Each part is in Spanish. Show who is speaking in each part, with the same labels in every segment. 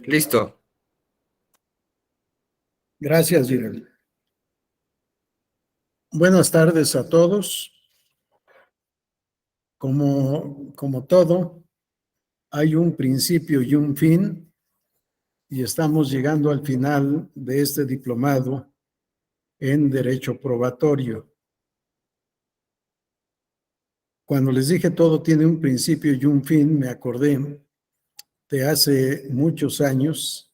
Speaker 1: Listo.
Speaker 2: Gracias, Jirel. Buenas tardes a todos. Como todo, hay un principio y un fin, y estamos llegando al final de este diplomado en Derecho Probatorio. Cuando les dije todo tiene un principio y un fin, me acordé de hace muchos años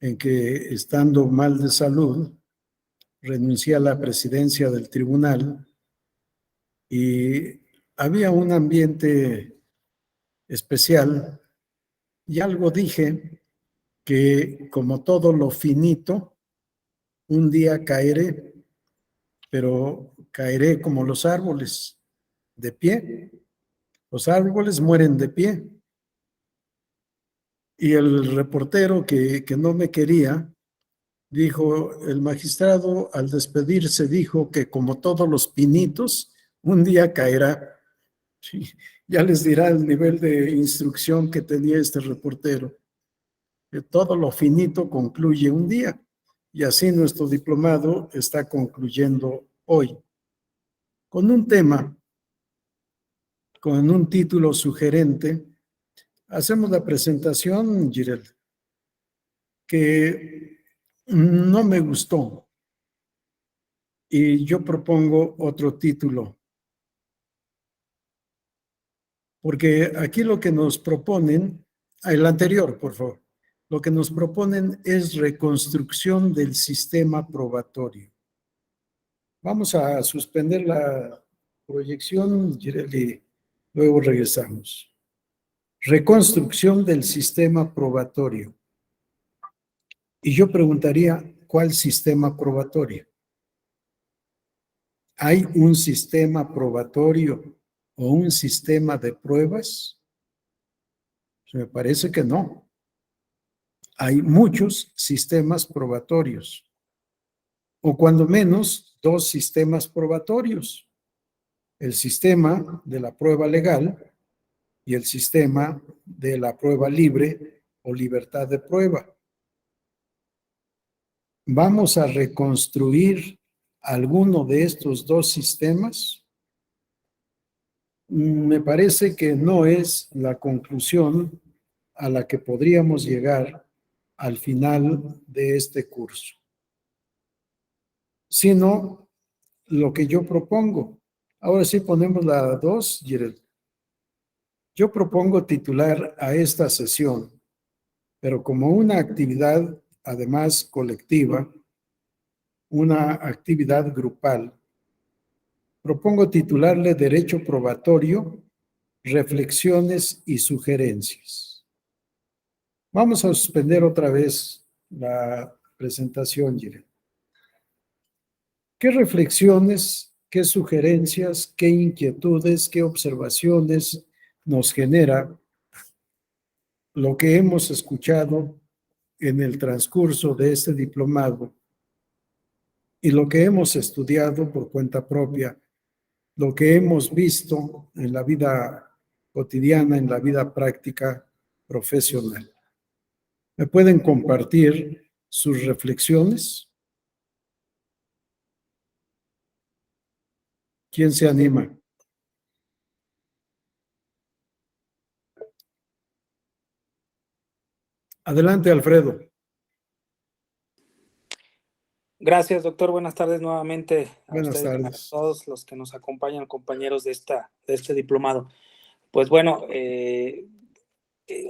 Speaker 2: en que, estando mal de salud, renuncié a la presidencia del tribunal y había un ambiente especial y algo dije que, como todo lo finito, un día caeré, pero caeré como los árboles, de pie. Los árboles mueren de pie. Y el reportero que no me quería, dijo: el magistrado al despedirse dijo que, como todos los pinitos, un día caerá. Sí, ya les dirá el nivel de instrucción que tenía este reportero, que todo lo finito concluye un día. Y así nuestro diplomado está concluyendo hoy, con un tema, con un título sugerente. Hacemos la presentación, Jirel, que no me gustó, y yo propongo otro título, porque aquí lo que nos proponen, el anterior, por favor, lo que nos proponen es reconstrucción del sistema probatorio. Vamos a suspender la proyección, Jirel, y luego regresamos. Reconstrucción del sistema probatorio. Y yo preguntaría, ¿cuál sistema probatorio? ¿Hay un sistema probatorio o un sistema de pruebas? Me parece que no. Hay muchos sistemas probatorios, o cuando menos dos sistemas probatorios: el sistema de la prueba legal y el sistema de la prueba libre o libertad de prueba. ¿Vamos a reconstruir alguno de estos dos sistemas? Me parece que no es la conclusión a la que podríamos llegar al final de este curso, sino lo que yo propongo. Ahora sí ponemos la 2, Jirel. Yo propongo titular a esta sesión, pero como una actividad además colectiva, una actividad grupal, propongo titularle Derecho Probatorio, Reflexiones y Sugerencias. Vamos a suspender otra vez la presentación, Jirel. ¿Qué reflexiones, qué sugerencias, qué inquietudes, qué observaciones nos genera lo que hemos escuchado en el transcurso de este diplomado y lo que hemos estudiado por cuenta propia, lo que hemos visto en la vida cotidiana, en la vida práctica profesional? ¿Me pueden compartir sus reflexiones? ¿Quién se anima? Adelante, Alfredo.
Speaker 3: Gracias, doctor. Buenas tardes nuevamente a
Speaker 2: Buenas
Speaker 3: ustedes, a
Speaker 2: tardes.
Speaker 3: todos los que nos acompañan, compañeros de este diplomado. Pues bueno,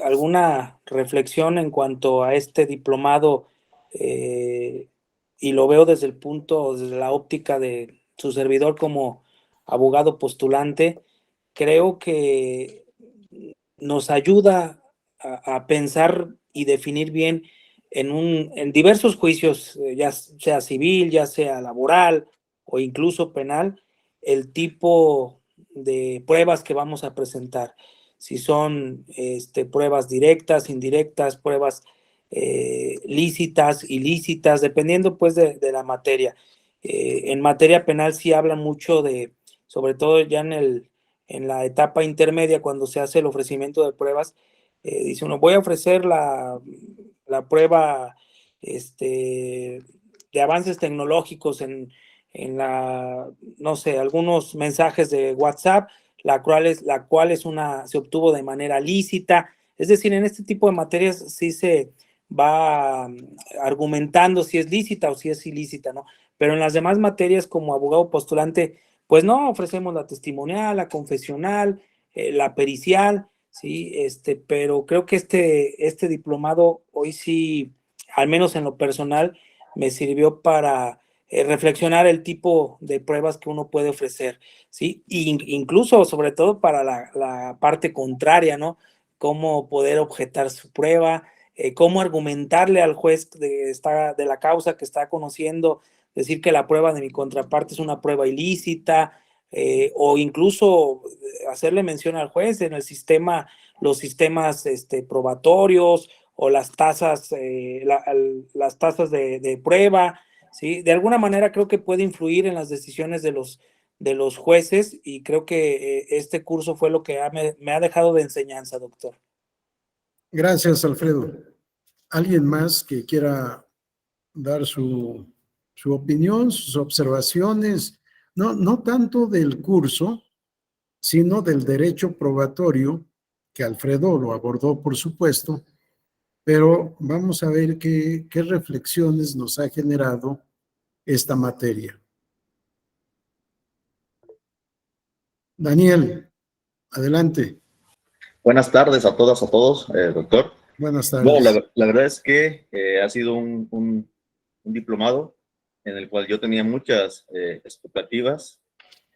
Speaker 3: alguna reflexión en cuanto a este diplomado, y lo veo desde la óptica de su servidor como abogado postulante. Creo que nos ayuda a pensar y definir bien en diversos juicios, ya sea civil, ya sea laboral o incluso penal, el tipo de pruebas que vamos a presentar. Si son pruebas directas, indirectas, pruebas lícitas, ilícitas, dependiendo pues de la materia. En materia penal sí habla mucho sobre todo ya en la etapa intermedia, cuando se hace el ofrecimiento de pruebas, dice uno, voy a ofrecer la prueba de avances tecnológicos en no sé, algunos mensajes de WhatsApp, la cual se obtuvo de manera lícita. Es decir, en este tipo de materias sí se va argumentando si es lícita o si es ilícita, ¿no? Pero en las demás materias, como abogado postulante, pues no, ofrecemos la testimonial, la confesional, la pericial, sí, pero creo que este diplomado hoy sí, al menos en lo personal, me sirvió para reflexionar el tipo de pruebas que uno puede ofrecer, ¿sí? Incluso, sobre todo, para la parte contraria, ¿no? Cómo poder objetar su prueba, cómo argumentarle al juez de la causa que está conociendo, decir que la prueba de mi contraparte es una prueba ilícita, o incluso hacerle mención al juez en el sistema, los sistemas probatorios o las tasas, las tasas de prueba, ¿sí? De alguna manera creo que puede influir en las decisiones de los jueces, y creo que este curso fue lo que me ha dejado de enseñanza, doctor.
Speaker 2: Gracias, Alfredo. ¿Alguien más que quiera dar su opinión, sus observaciones? No tanto del curso, sino del derecho probatorio, que Alfredo lo abordó, por supuesto, pero vamos a ver qué reflexiones nos ha generado esta materia. Daniel, adelante.
Speaker 1: Buenas tardes a todas, a todos, doctor.
Speaker 2: Buenas
Speaker 1: Bueno,
Speaker 2: tardes.
Speaker 1: la verdad es que ha sido un diplomado en el cual yo tenía muchas expectativas,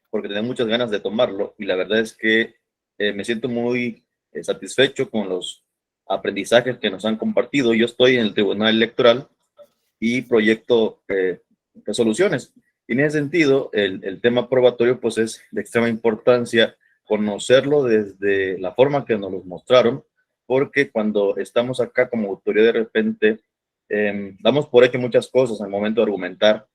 Speaker 1: porque tenía muchas ganas de tomarlo, y la verdad es que me siento muy satisfecho con los aprendizajes que nos han compartido. Yo estoy en el Tribunal Electoral y proyecto resoluciones. Y en ese sentido, el tema probatorio pues es de extrema importancia conocerlo desde la forma que nos lo mostraron, porque cuando estamos acá como autoridad de repente damos por hecho muchas cosas al momento de argumentar,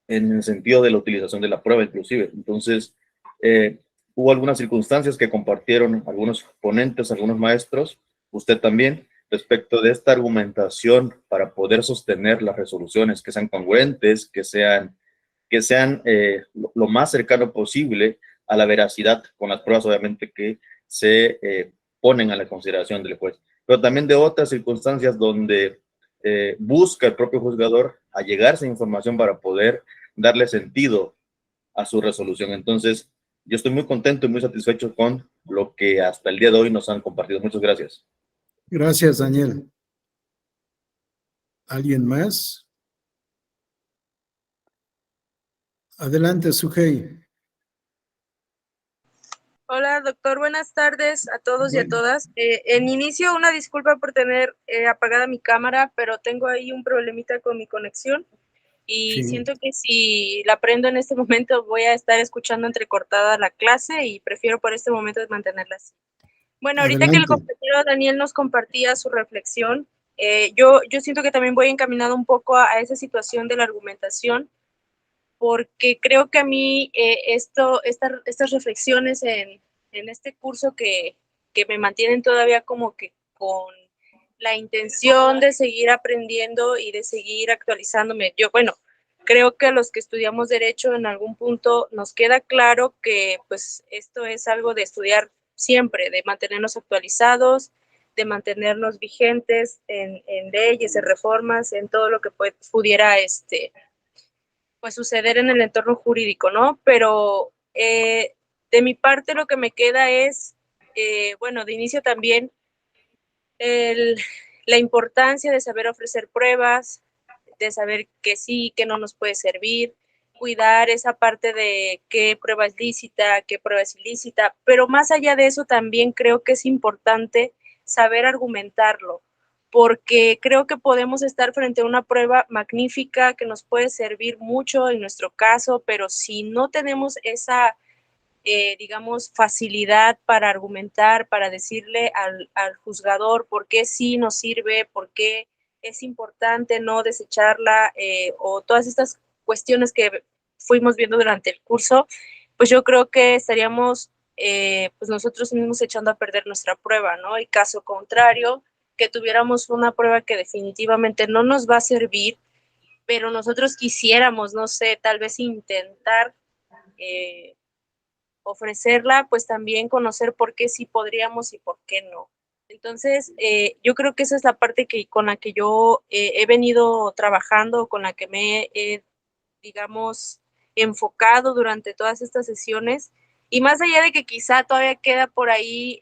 Speaker 1: en el sentido de la utilización de la prueba inclusive. Entonces, hubo algunas circunstancias que compartieron algunos ponentes, algunos maestros, usted también, respecto de esta argumentación para poder sostener las resoluciones, que sean congruentes, que sean lo más cercano posible a la veracidad, con las pruebas obviamente que se ponen a la consideración del juez, pero también de otras circunstancias donde busca el propio juzgador allegarse a información para poder darle sentido a su resolución. Entonces, yo estoy muy contento y muy satisfecho con lo que hasta el día de hoy nos han compartido. Muchas gracias.
Speaker 2: Gracias, Daniel. ¿Alguien más? Adelante, Sujei.
Speaker 4: Hola, doctor. Buenas tardes a todos y a todas. En inicio, una disculpa por tener apagada mi cámara, pero tengo ahí un problemita con mi conexión y siento que si la prendo en este momento voy a estar escuchando entrecortada la clase y prefiero por este momento mantenerla así. Bueno, ahorita que el compañero Daniel nos compartía su reflexión, yo siento que también voy encaminado un poco a esa situación de la argumentación, porque creo que a mí estas reflexiones en este curso que me mantienen todavía como que con la intención de seguir aprendiendo y de seguir actualizándome. Yo, bueno, creo que los que estudiamos Derecho en algún punto nos queda claro que pues esto es algo de estudiar siempre, de mantenernos actualizados, de mantenernos vigentes en leyes, en reformas, en todo lo que pudiera pues suceder en el entorno jurídico, ¿no? Pero de mi parte lo que me queda es, bueno, de inicio también la importancia de saber ofrecer pruebas, de saber que sí, que no nos puede servir, cuidar esa parte de qué prueba es lícita, qué prueba es ilícita, pero más allá de eso también creo que es importante saber argumentarlo, porque creo que podemos estar frente a una prueba magnífica que nos puede servir mucho en nuestro caso, pero si no tenemos esa, digamos, facilidad para argumentar, para decirle al juzgador por qué sí nos sirve, por qué es importante no desecharla, o todas estas cuestiones que fuimos viendo durante el curso, pues yo creo que estaríamos pues nosotros mismos echando a perder nuestra prueba, ¿no? Y caso contrario, que tuviéramos una prueba que definitivamente no nos va a servir, pero nosotros quisiéramos, no sé, tal vez intentar ofrecerla, pues también conocer por qué sí podríamos y por qué no. Entonces, yo creo que esa es la parte con la que yo he venido trabajando, con la que me he, digamos, enfocado durante todas estas sesiones. Y más allá de que quizá todavía queda por ahí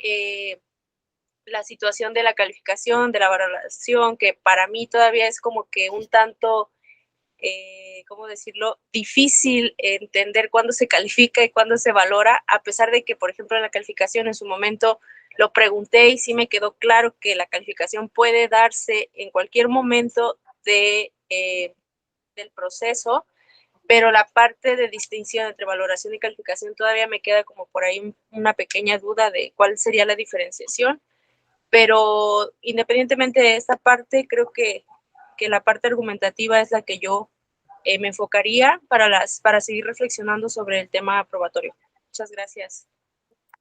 Speaker 4: la situación de la calificación, de la valoración, que para mí todavía es como que un tanto, ¿cómo decirlo?, difícil entender cuándo se califica y cuándo se valora, a pesar de que, por ejemplo, en la calificación en su momento lo pregunté y sí me quedó claro que la calificación puede darse en cualquier momento del proceso, pero la parte de distinción entre valoración y calificación todavía me queda como por ahí una pequeña duda de cuál sería la diferenciación. Pero independientemente de esta parte, creo que la parte argumentativa es la que yo me enfocaría para seguir reflexionando sobre el tema probatorio. Muchas gracias.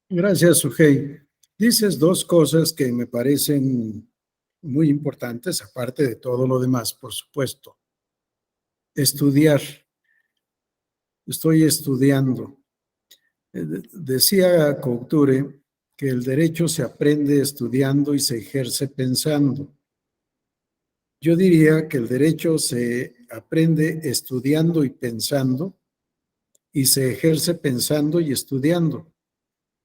Speaker 2: Gracias, Sujei. Dices dos cosas que me parecen muy importantes, aparte de todo lo demás, por supuesto. Estudiar. Estoy estudiando. Decía Couture que el derecho se aprende estudiando y se ejerce pensando. Yo diría que el derecho se aprende estudiando y pensando y se ejerce pensando y estudiando.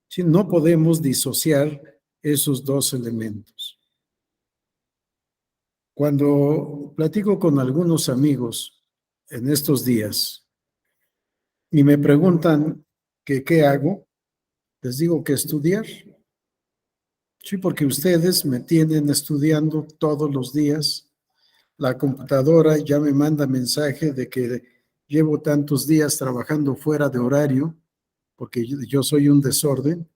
Speaker 2: Sí, no podemos disociar esos dos elementos. Cuando platico con algunos amigos en estos días y me preguntan que qué hago, les digo que estudiar. Sí, porque ustedes me tienen estudiando todos los días. La computadora ya me manda mensaje de que llevo tantos días trabajando fuera de horario, porque yo soy un desorden.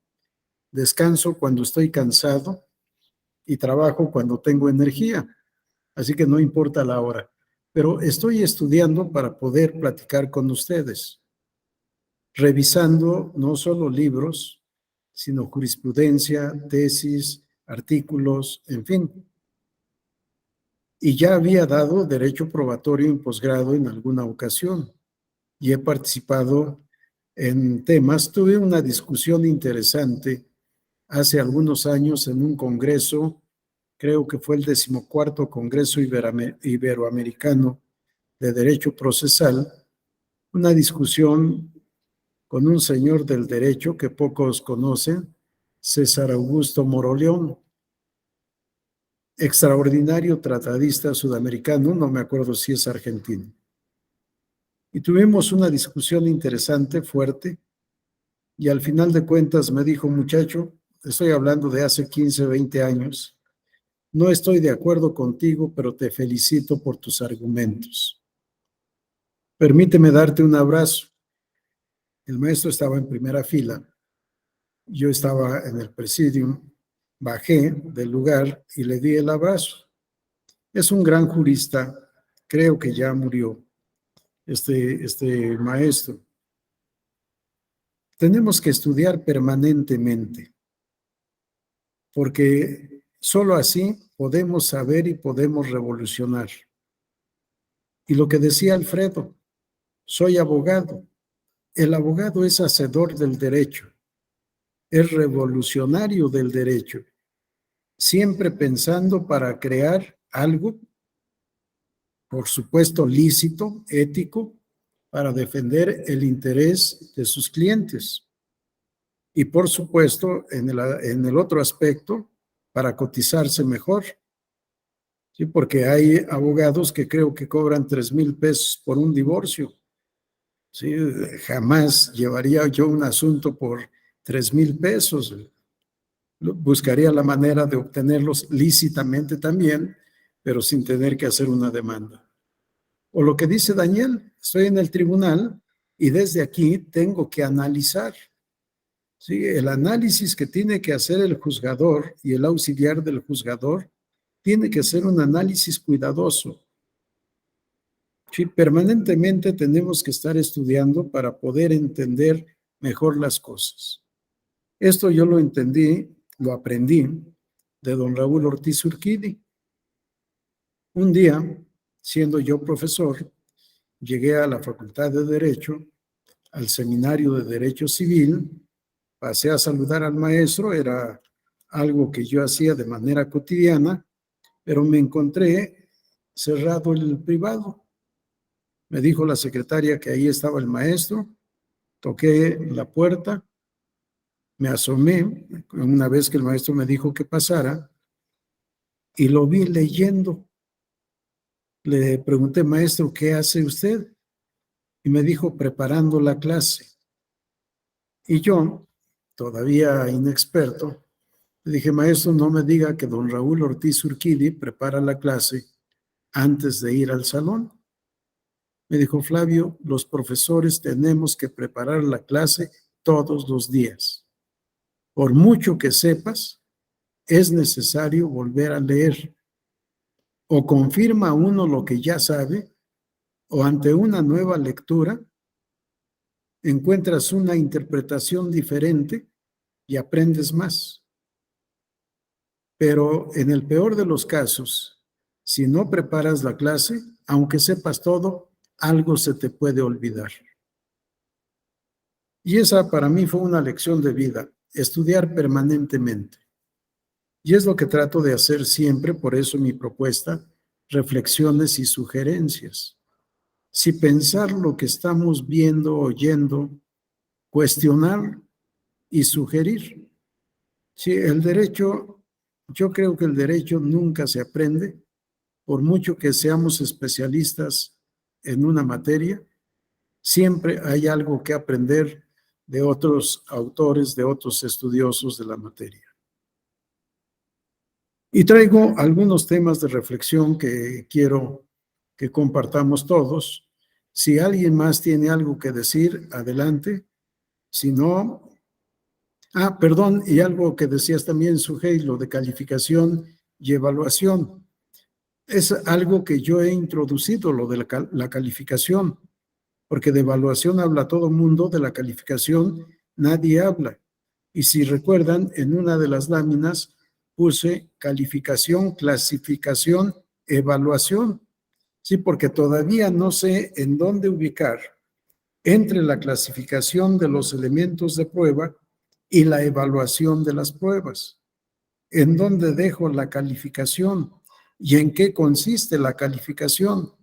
Speaker 2: Descanso cuando estoy cansado y trabajo cuando tengo energía. Así que no importa la hora. Pero estoy estudiando para poder platicar con ustedes, revisando no solo libros, sino jurisprudencia, tesis, artículos, en fin. Y ya había dado derecho probatorio en posgrado en alguna ocasión y he participado en temas. Tuve una discusión interesante hace algunos años en un congreso, creo que fue el 14º Congreso Iberoamericano de Derecho Procesal, una discusión con un señor del derecho que pocos conocen, César Augusto Moroleón, extraordinario tratadista sudamericano, no me acuerdo si es argentino. Y tuvimos una discusión interesante, fuerte, y al final de cuentas me dijo, muchacho, estoy hablando de hace 15, 20 años, no estoy de acuerdo contigo, pero te felicito por tus argumentos. Permíteme darte un abrazo. El maestro estaba en primera fila, yo estaba en el presidium, bajé del lugar y le di el abrazo. Es un gran jurista, creo que ya murió este maestro. Tenemos que estudiar permanentemente, porque solo así podemos saber y podemos revolucionar. Y lo que decía Alfredo, soy abogado. El abogado es hacedor del derecho, es revolucionario del derecho, siempre pensando para crear algo, por supuesto lícito, ético, para defender el interés de sus clientes. Y por supuesto, en el otro aspecto, para cotizarse mejor. Sí, porque hay abogados que creo que cobran 3,000 pesos por un divorcio. Sí, jamás llevaría yo un asunto por 3,000 pesos. Buscaría la manera de obtenerlos lícitamente también, pero sin tener que hacer una demanda. O lo que dice Daniel, estoy en el tribunal y desde aquí tengo que analizar. Sí, el análisis que tiene que hacer el juzgador y el auxiliar del juzgador tiene que ser un análisis cuidadoso. Sí, permanentemente tenemos que estar estudiando para poder entender mejor las cosas. Esto yo lo entendí, lo aprendí de don Raúl Ortiz Urquidi. Un día, siendo yo profesor, llegué a la Facultad de Derecho, al Seminario de Derecho Civil, pasé a saludar al maestro, era algo que yo hacía de manera cotidiana, pero me encontré cerrado el privado. Me dijo la secretaria que ahí estaba el maestro, toqué la puerta, me asomé, una vez que el maestro me dijo que pasara, y lo vi leyendo. Le pregunté, maestro, ¿qué hace usted? Y me dijo, preparando la clase. Y yo, todavía inexperto, le dije, maestro, no me diga que don Raúl Ortiz Urquidi prepara la clase antes de ir al salón. Me dijo, Flavio, los profesores tenemos que preparar la clase todos los días. Por mucho que sepas, es necesario volver a leer. O confirma uno lo que ya sabe, o ante una nueva lectura, encuentras una interpretación diferente y aprendes más. Pero en el peor de los casos, si no preparas la clase, aunque sepas todo, algo se te puede olvidar. Y esa para mí fue una lección de vida, estudiar permanentemente. Y es lo que trato de hacer siempre, por eso mi propuesta, reflexiones y sugerencias. Si pensar lo que estamos viendo, oyendo, cuestionar y sugerir. Sí, el derecho, yo creo que el derecho nunca se aprende, por mucho que seamos especialistas en una materia, siempre hay algo que aprender de otros autores, de otros estudiosos de la materia. Y traigo algunos temas de reflexión que quiero que compartamos todos. Si alguien más tiene algo que decir, adelante. Si no, perdón, y algo que decías también, Sujei, lo de calificación y evaluación. Es algo que yo he introducido, lo de la calificación, porque de evaluación habla todo el mundo, de la calificación nadie habla. Y si recuerdan, en una de las láminas puse calificación, clasificación, evaluación. Sí, porque todavía no sé en dónde ubicar entre la clasificación de los elementos de prueba y la evaluación de las pruebas. ¿En dónde dejo la calificación? ¿Y en qué consiste la calificación?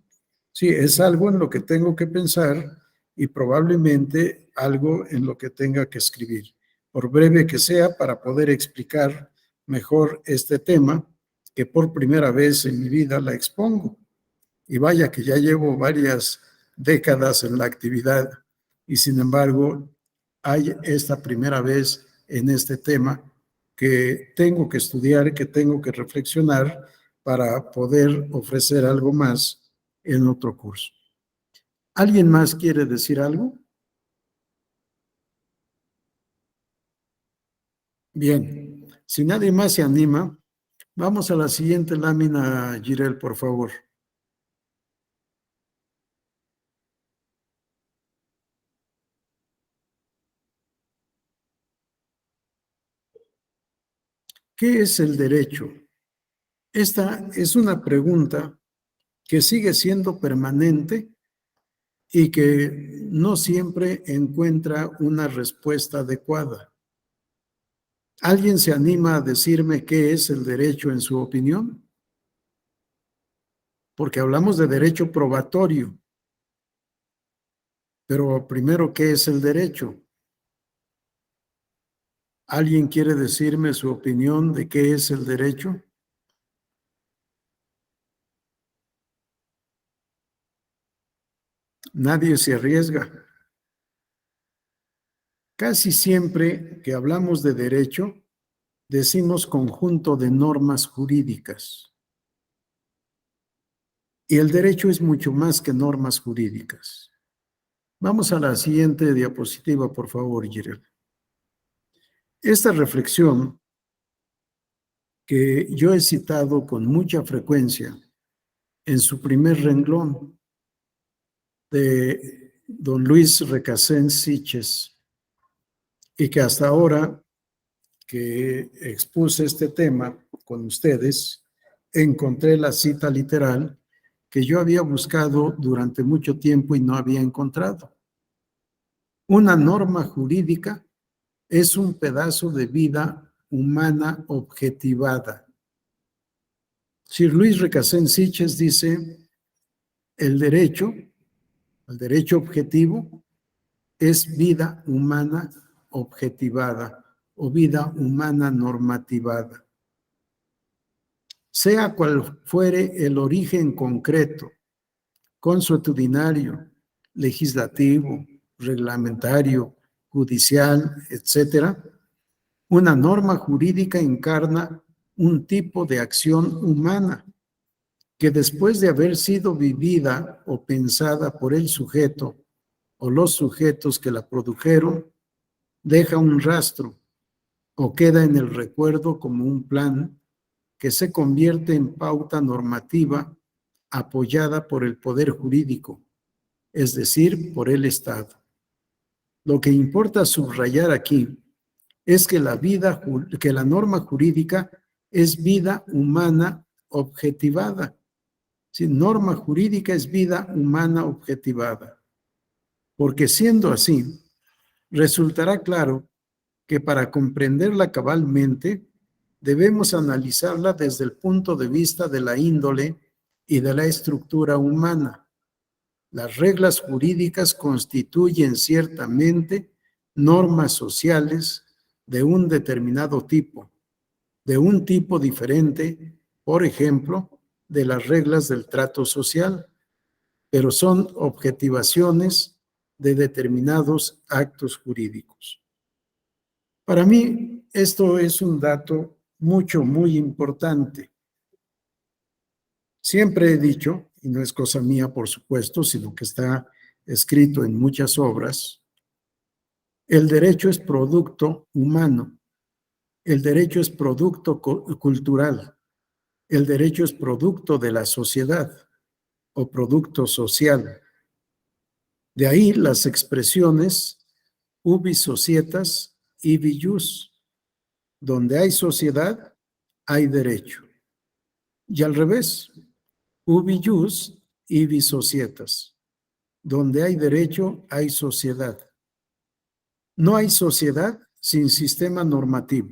Speaker 2: Sí, es algo en lo que tengo que pensar y probablemente algo en lo que tenga que escribir, por breve que sea, para poder explicar mejor este tema que por primera vez en mi vida la expongo. Y vaya que ya llevo varias décadas en la actividad y sin embargo hay esta primera vez en este tema que tengo que estudiar, que tengo que reflexionar para poder ofrecer algo más en otro curso. ¿Alguien más quiere decir algo? Bien, si nadie más se anima, vamos a la siguiente lámina, Jirel, por favor. ¿Qué es el derecho? Esta es una pregunta que sigue siendo permanente y que no siempre encuentra una respuesta adecuada. ¿Alguien se anima a decirme qué es el derecho en su opinión? Porque hablamos de derecho probatorio. Pero primero, ¿qué es el derecho? ¿Alguien quiere decirme su opinión de qué es el derecho? Nadie se arriesga. Casi siempre que hablamos de derecho, decimos conjunto de normas jurídicas. Y el derecho es mucho más que normas jurídicas. Vamos a la siguiente diapositiva, por favor, Jirel. Esta reflexión que yo he citado con mucha frecuencia en su primer renglón de don Luis Recasens Siches, y que hasta ahora que expuse este tema con ustedes, encontré la cita literal que yo había buscado durante mucho tiempo y no había encontrado. Una norma jurídica es un pedazo de vida humana objetivada. Sir Luis Recasens Sitges dice, el derecho objetivo es vida humana objetivada o vida humana normativada. Sea cual fuere el origen concreto, consuetudinario, legislativo, reglamentario, judicial, etcétera, una norma jurídica encarna un tipo de acción humana que después de haber sido vivida o pensada por el sujeto o los sujetos que la produjeron, deja un rastro o queda en el recuerdo como un plan que se convierte en pauta normativa apoyada por el poder jurídico, es decir, por el Estado. Lo que importa subrayar aquí es que la norma jurídica es vida humana objetivada. Sí, norma jurídica es vida humana objetivada. Porque siendo así, resultará claro que para comprenderla cabalmente, debemos analizarla desde el punto de vista de la índole y de la estructura humana. Las reglas jurídicas constituyen ciertamente normas sociales de un determinado tipo, de un tipo diferente, por ejemplo, de las reglas del trato social, pero son objetivaciones de determinados actos jurídicos. Para mí, esto es un dato muy importante. Siempre he dicho, y no es cosa mía, por supuesto, sino que está escrito en muchas obras, el derecho es producto humano, el derecho es producto cultural, el derecho es producto de la sociedad o producto social. De ahí las expresiones ubi societas ibi jus. Donde hay sociedad, hay derecho. Y al revés, ubi jus ibi societas. Donde hay derecho, hay sociedad. No hay sociedad sin sistema normativo,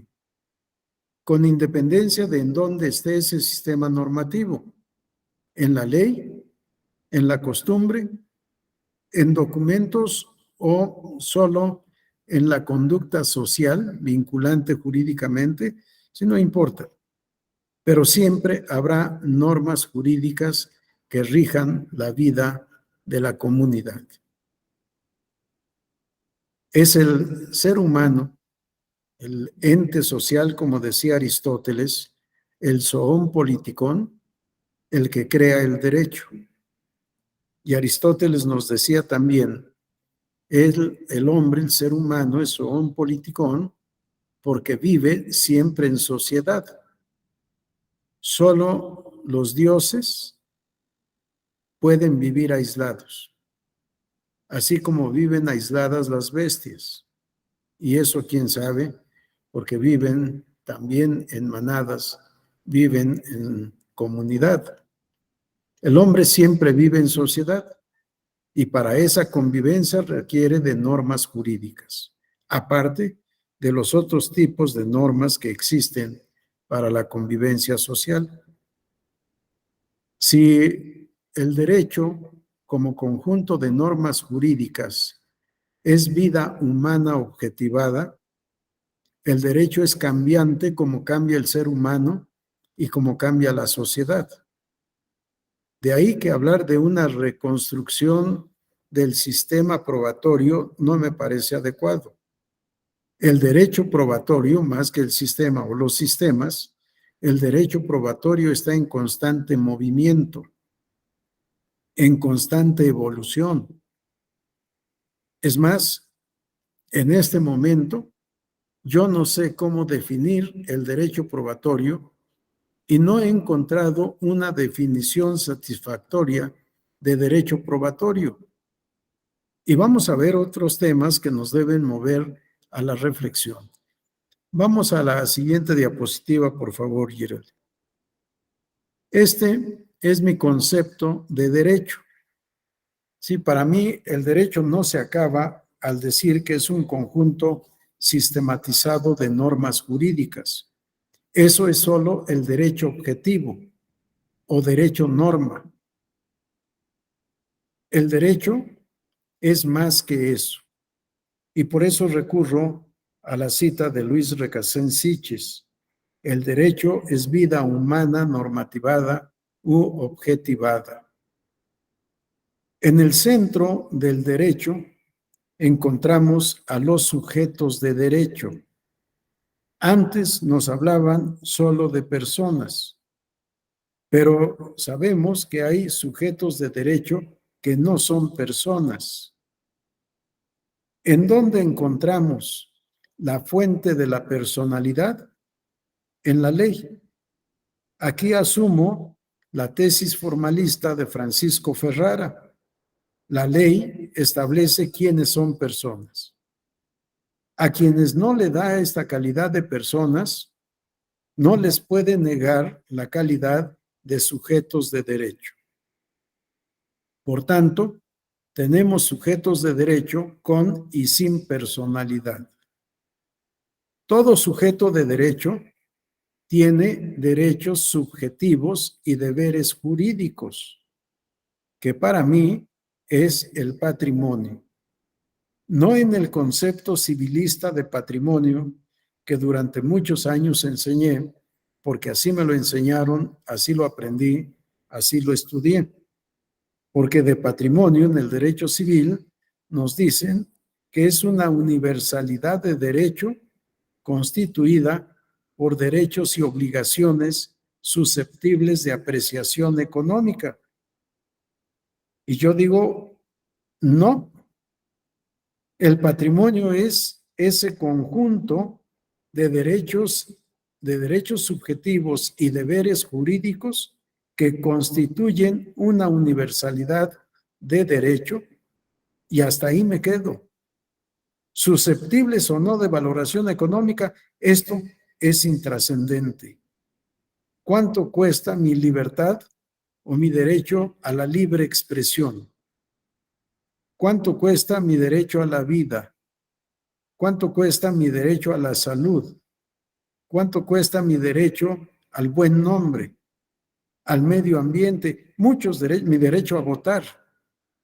Speaker 2: con independencia de en dónde esté ese sistema normativo, en la ley, en la costumbre, en documentos o solo en la conducta social vinculante jurídicamente, si no importa. Pero siempre habrá normas jurídicas que rijan la vida de la comunidad. Es el ser humano, el ente social, como decía Aristóteles, el zoon politikon, el que crea el derecho. Y Aristóteles nos decía también, el hombre, el ser humano, es zoon politikon porque vive siempre en sociedad. Solo los dioses pueden vivir aislados, así como viven aisladas las bestias. Y eso, quién sabe, porque viven también en manadas, viven en comunidad. El hombre siempre vive en sociedad y para esa convivencia requiere de normas jurídicas, aparte de los otros tipos de normas que existen para la convivencia social. Si el derecho, como conjunto de normas jurídicas, es vida humana objetivada, el derecho es cambiante como cambia el ser humano y como cambia la sociedad. De ahí que hablar de una reconstrucción del sistema probatorio no me parece adecuado. El derecho probatorio, más que el sistema o los sistemas, el derecho probatorio está en constante movimiento, en constante evolución. Es más, en este momento, yo no sé cómo definir el derecho probatorio y no he encontrado una definición satisfactoria de derecho probatorio. Y vamos a ver otros temas que nos deben mover a la reflexión. Vamos a la siguiente diapositiva, por favor, Gerald. Este es mi concepto de derecho. Sí, para mí el derecho no se acaba al decir que es un conjunto sistematizado de normas jurídicas. Eso es solo el derecho objetivo o derecho norma. El derecho es más que eso. Y por eso recurro a la cita de Luis Recasens Siches. El derecho es vida humana normativada u objetivada. En el centro del derecho encontramos a los sujetos de derecho. Antes nos hablaban solo de personas, pero sabemos que hay sujetos de derecho que no son personas. ¿En dónde encontramos la fuente de la personalidad? En la ley. Aquí asumo la tesis formalista de Francisco Ferrara. La ley establece quiénes son personas. A quienes no le da esta calidad de personas, no les puede negar la calidad de sujetos de derecho. Por tanto, tenemos sujetos de derecho con y sin personalidad. Todo sujeto de derecho tiene derechos subjetivos y deberes jurídicos, que para mí es el patrimonio. No en el concepto civilista de patrimonio que durante muchos años enseñé, porque así me lo enseñaron, así lo aprendí, así lo estudié. Porque de patrimonio en el derecho civil nos dicen que es una universalidad de derecho constituida por derechos y obligaciones susceptibles de apreciación económica. Y yo digo, no. El patrimonio es ese conjunto de derechos subjetivos y deberes jurídicos que constituyen una universalidad de derecho, y hasta ahí me quedo. Susceptibles o no de valoración económica, esto es intrascendente. ¿Cuánto cuesta mi libertad o mi derecho a la libre expresión? ¿Cuánto cuesta mi derecho a la vida? ¿Cuánto cuesta mi derecho a la salud? ¿Cuánto cuesta mi derecho al buen nombre, al medio ambiente? Muchos derechos, mi derecho a votar,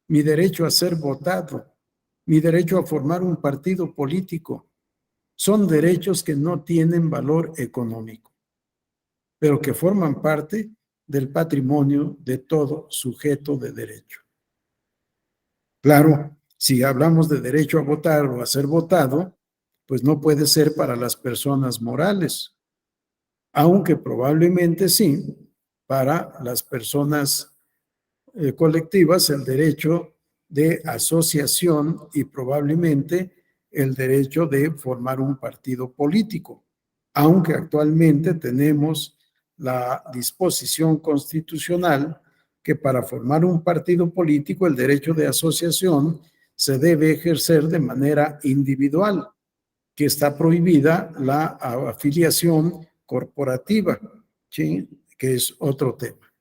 Speaker 2: mi derecho a ser votado, mi derecho a formar un partido político. Son derechos que no tienen valor económico, pero que forman parte del patrimonio de todo sujeto de derecho. Claro, si hablamos de derecho a votar o a ser votado, pues no puede ser para las personas morales, aunque probablemente sí para las personas colectivas el derecho de asociación y probablemente el derecho de formar un partido político, aunque actualmente tenemos la disposición constitucional que para formar un partido político el derecho de asociación se debe ejercer de manera individual, que está prohibida la afiliación corporativa, ¿sí? Que es otro tema.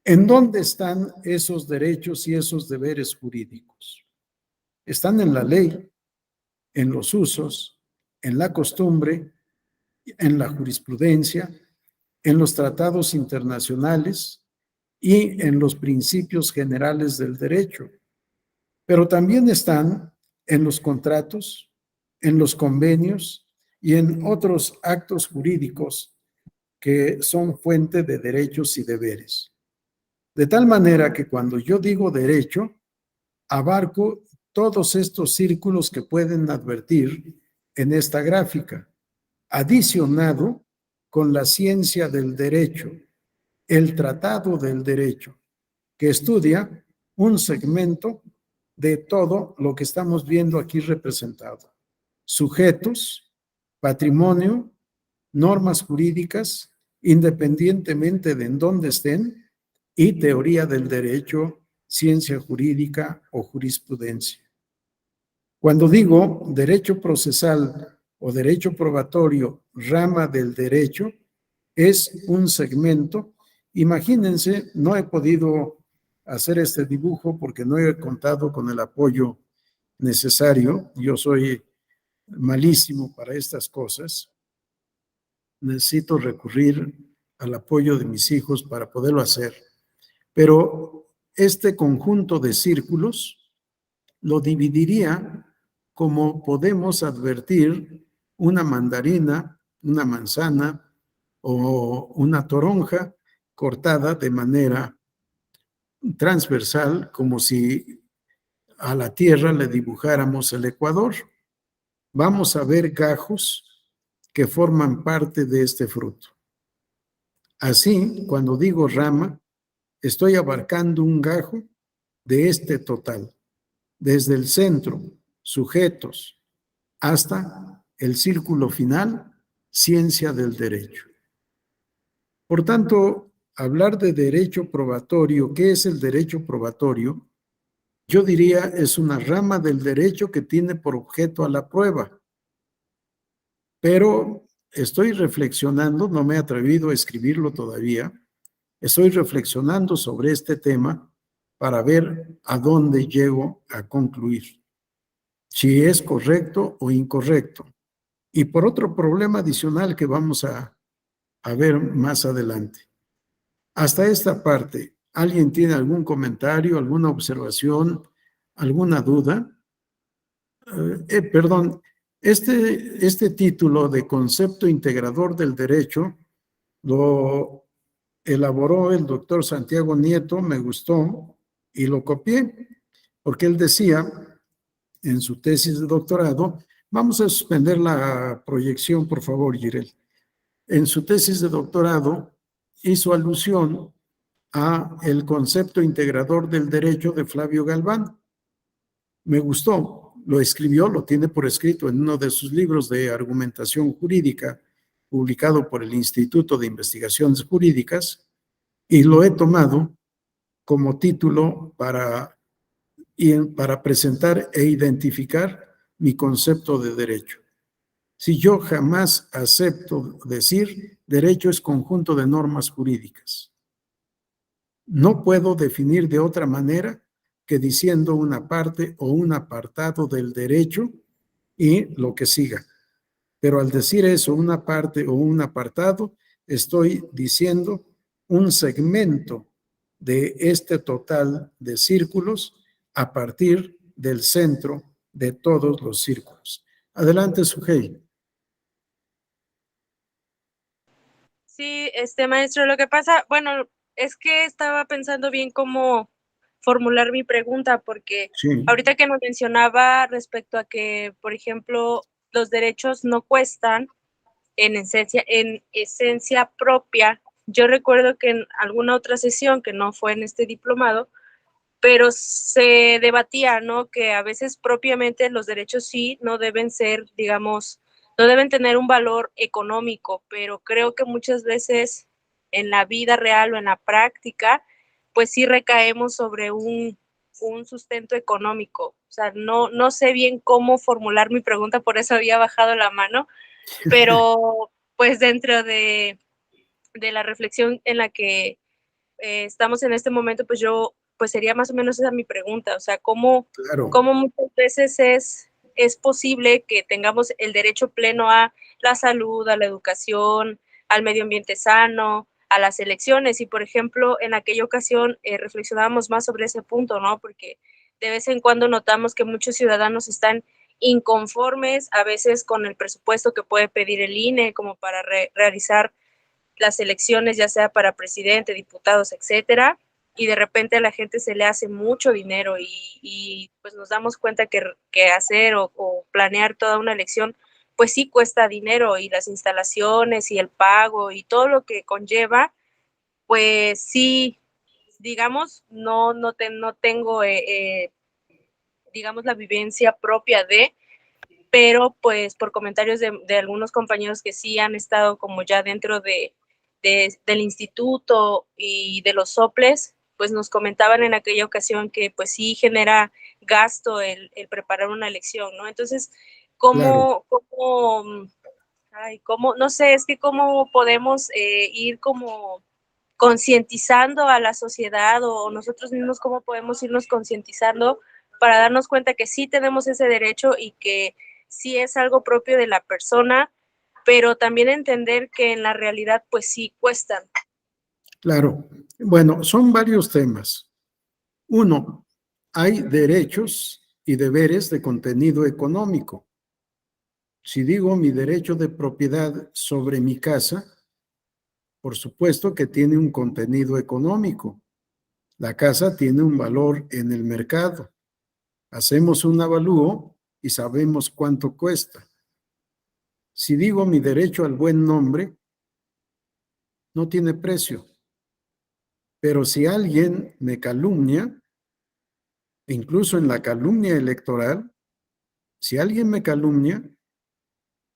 Speaker 2: ¿En dónde están esos derechos y esos deberes jurídicos? Están en la ley, en los usos, en la costumbre, en la jurisprudencia, en los tratados internacionales y en los principios generales del derecho. Pero también están en los contratos, en los convenios y en otros actos jurídicos que son fuente de derechos y deberes. De tal manera que cuando yo digo derecho, abarco todos estos círculos que pueden advertir en esta gráfica, adicionado con la ciencia del derecho, el tratado del derecho, que estudia un segmento de todo lo que estamos viendo aquí representado. Sujetos, patrimonio, normas jurídicas, independientemente de en dónde estén, y teoría del derecho, ciencia jurídica o jurisprudencia. Cuando digo derecho procesal o derecho probatorio, rama del derecho, es un segmento. Imagínense, no he podido hacer este dibujo porque no he contado con el apoyo necesario. Yo soy malísimo para estas cosas. Necesito recurrir al apoyo de mis hijos para poderlo hacer. Pero este conjunto de círculos lo dividiría como podemos advertir una mandarina, una manzana o una toronja cortada de manera transversal, como si a la tierra le dibujáramos el ecuador. Vamos a ver gajos que forman parte de este fruto. Así, cuando digo rama, estoy abarcando un gajo de este total, desde el centro, sujetos, hasta el círculo final, ciencia del derecho. Por tanto, hablar de derecho probatorio, ¿qué es el derecho probatorio? Yo diría es una rama del derecho que tiene por objeto a la prueba. Pero estoy reflexionando, no me he atrevido a escribirlo todavía, estoy reflexionando sobre este tema para ver a dónde llego a concluir, si es correcto o incorrecto. Y por otro problema adicional que vamos a ver más adelante. Hasta esta parte, ¿alguien tiene algún comentario, alguna observación, alguna duda? Perdón, este título de concepto integrador del derecho lo elaboró el doctor Santiago Nieto, me gustó y lo copié, porque él decía en su tesis de doctorado, vamos a suspender la proyección, por favor, Girel. En su tesis de doctorado hizo alusión a el concepto integrador del derecho de Flavio Galván. Me gustó, lo escribió, lo tiene por escrito en uno de sus libros de argumentación jurídica, publicado por el Instituto de Investigaciones Jurídicas, y lo he tomado como título para presentar e identificar mi concepto de derecho. Si yo jamás acepto decir derecho es conjunto de normas jurídicas, no puedo definir de otra manera que diciendo una parte o un apartado del derecho y lo que siga. Pero al decir eso, una parte o un apartado, estoy diciendo un segmento de este total de círculos a partir del centro de todos los círculos. Adelante, Sujei.
Speaker 4: Sí, maestro, lo que pasa, bueno, es que estaba pensando bien cómo formular mi pregunta, porque
Speaker 2: Sí.
Speaker 4: ahorita que nos mencionaba respecto a que, por ejemplo, los derechos no cuestan en esencia propia. Yo recuerdo que en alguna otra sesión, que no fue en este diplomado, pero se debatía, ¿no? Que a veces propiamente los derechos sí no deben ser, digamos, no deben tener un valor económico, pero creo que muchas veces en la vida real o en la práctica, pues sí recaemos sobre un sustento económico. O sea, no sé bien cómo formular mi pregunta, por eso había bajado la mano, pero pues dentro de la reflexión en la que estamos en este momento, pues sería más o menos esa mi pregunta, o sea, ¿cómo muchas veces es posible que tengamos el derecho pleno a la salud, a la educación, al medio ambiente sano, a las elecciones? Y, por ejemplo, en aquella ocasión reflexionábamos más sobre ese punto, ¿no? Porque de vez en cuando notamos que muchos ciudadanos están inconformes, a veces con el presupuesto que puede pedir el INE como para realizar las elecciones, ya sea para presidente, diputados, etcétera, y de repente a la gente se le hace mucho dinero y pues nos damos cuenta que hacer o planear toda una elección, pues sí cuesta dinero, y las instalaciones y el pago y todo lo que conlleva, pues sí, digamos, no tengo, digamos, la vivencia propia pero pues por comentarios de algunos compañeros que sí han estado como ya dentro del instituto y de los soples, pues nos comentaban en aquella ocasión que pues sí genera gasto el preparar una elección, ¿no? Entonces,
Speaker 2: Claro.
Speaker 4: No sé, es que cómo podemos ir como concientizando a la sociedad o nosotros mismos cómo podemos irnos concientizando para darnos cuenta que sí tenemos ese derecho y que sí es algo propio de la persona, pero también entender que en la realidad pues sí cuestan.
Speaker 2: Claro. Bueno, son varios temas. Uno, hay derechos y deberes de contenido económico. Si digo mi derecho de propiedad sobre mi casa, por supuesto que tiene un contenido económico. La casa tiene un valor en el mercado. Hacemos un avalúo y sabemos cuánto cuesta. Si digo mi derecho al buen nombre, no tiene precio. Pero si alguien me calumnia, incluso en la calumnia electoral, si alguien me calumnia,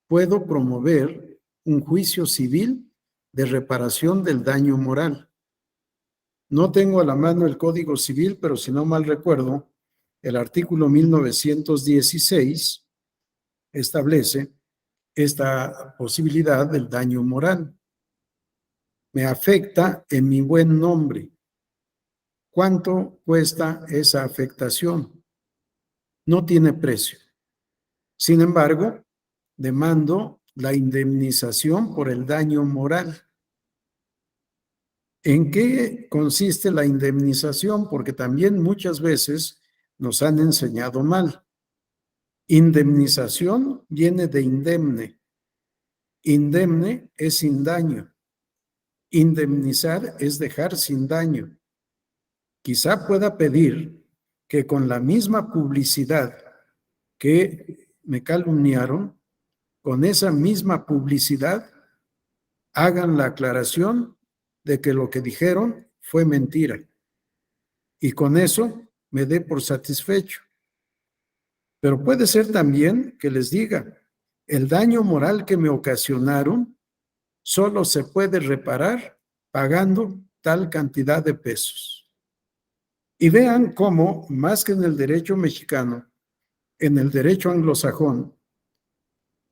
Speaker 2: puedo promover un juicio civil de reparación del daño moral. No tengo a la mano el Código Civil, pero si no mal recuerdo, el artículo 1916 establece esta posibilidad del daño moral. Me afecta en mi buen nombre. ¿Cuánto cuesta esa afectación? No tiene precio. Sin embargo, demando la indemnización por el daño moral. ¿En qué consiste la indemnización? Porque también muchas veces nos han enseñado mal. Indemnización viene de indemne. Indemne es sin daño. Indemnizar es dejar sin daño. Quizá pueda pedir que con la misma publicidad que me calumniaron, con esa misma publicidad, hagan la aclaración de que lo que dijeron fue mentira. Y con eso me dé por satisfecho. Pero puede ser también que les diga, el daño moral que me ocasionaron solo se puede reparar pagando tal cantidad de pesos. Y vean cómo, más que en el derecho mexicano, en el derecho anglosajón,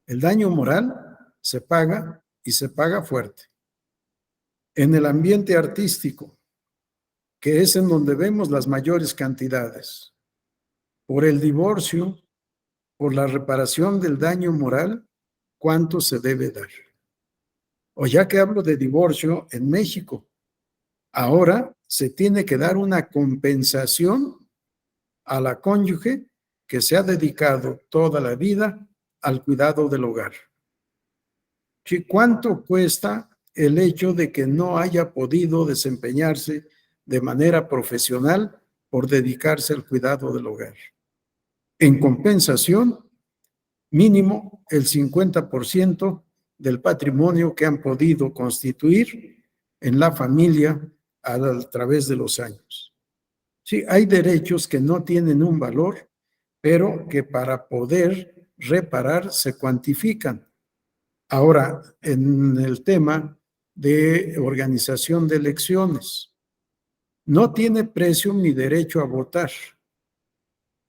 Speaker 2: el daño moral se paga y se paga fuerte. En el ambiente artístico, que es en donde vemos las mayores cantidades, por el divorcio, por la reparación del daño moral, ¿cuánto se debe dar? O ya que hablo de divorcio, en México, ahora se tiene que dar una compensación a la cónyuge que se ha dedicado toda la vida al cuidado del hogar. ¿Cuánto cuesta el hecho de que no haya podido desempeñarse de manera profesional por dedicarse al cuidado del hogar? En compensación, mínimo el 50% del patrimonio que han podido constituir en la familia a través de los años. Sí, hay derechos que no tienen un valor, pero que para poder reparar se cuantifican. Ahora, en el tema de organización de elecciones, no tiene precio mi derecho a votar,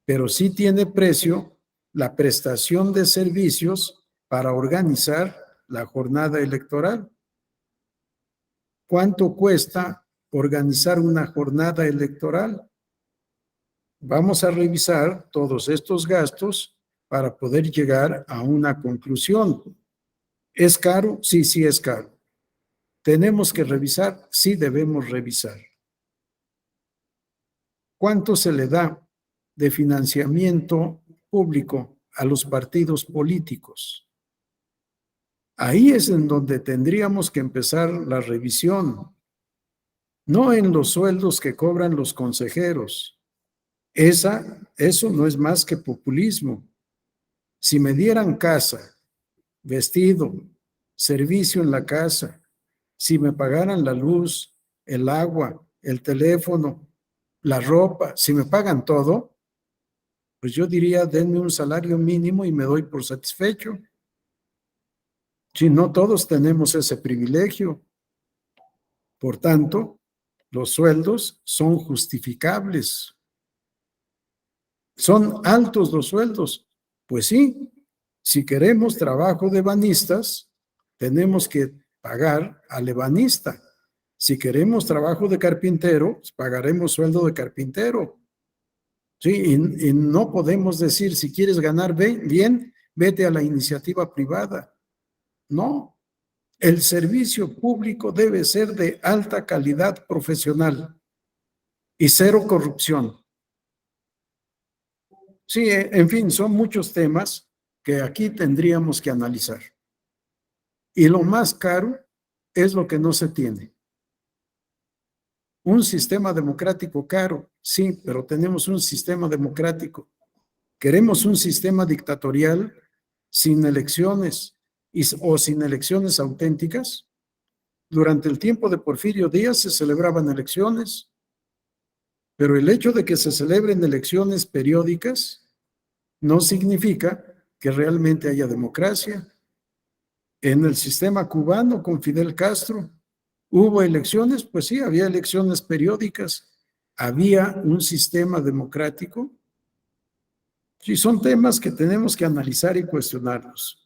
Speaker 2: pero sí tiene precio la prestación de servicios para organizar la jornada electoral. ¿Cuánto cuesta organizar una jornada electoral? Vamos a revisar todos estos gastos para poder llegar a una conclusión. ¿Es caro? Sí, sí es caro. ¿Tenemos que revisar? Sí, debemos revisar. ¿Cuánto se le da de financiamiento público a los partidos políticos? Ahí es en donde tendríamos que empezar la revisión, no en los sueldos que cobran los consejeros. Eso no es más que populismo. Si me dieran casa, vestido, servicio en la casa, si me pagaran la luz, el agua, el teléfono, la ropa, si me pagan todo, pues yo diría, denme un salario mínimo y me doy por satisfecho. Si no todos tenemos ese privilegio. Por tanto, los sueldos son justificables. ¿Son altos los sueldos? Pues sí, Si queremos trabajo de ebanistas, tenemos que pagar al ebanista. Si queremos trabajo de carpintero, pues pagaremos sueldo de carpintero. Sí, y no podemos decir, si quieres ganar bien, vete a la iniciativa privada. No, el servicio público debe ser de alta calidad profesional y cero corrupción. Sí, en fin, son muchos temas que aquí tendríamos que analizar. Y lo más caro es lo que no se tiene. Un sistema democrático caro, sí, pero tenemos un sistema democrático. Queremos un sistema dictatorial sin elecciones o sin elecciones auténticas. Durante el tiempo de Porfirio Díaz se celebraban elecciones, pero el hecho de que se celebren elecciones periódicas no significa que realmente haya democracia. En el sistema cubano con Fidel Castro, ¿hubo elecciones? Pues sí, había elecciones periódicas. ¿Había un sistema democrático? Sí, son temas que tenemos que analizar y cuestionarlos.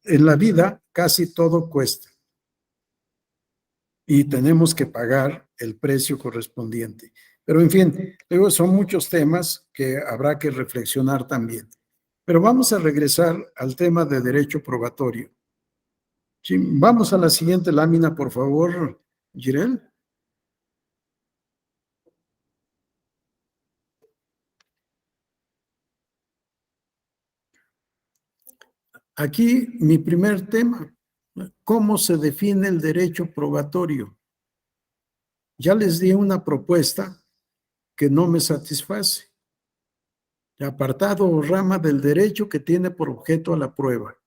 Speaker 2: En la vida casi todo cuesta y tenemos que pagar el precio correspondiente. Pero en fin, luego son muchos temas que habrá que reflexionar también. Pero vamos a regresar al tema de derecho probatorio. Sí, vamos a la siguiente lámina, por favor, Jirel. Aquí mi primer tema, ¿cómo se define el derecho probatorio? Ya les di una propuesta que no me satisface. Apartado o rama del derecho que tiene por objeto a la prueba.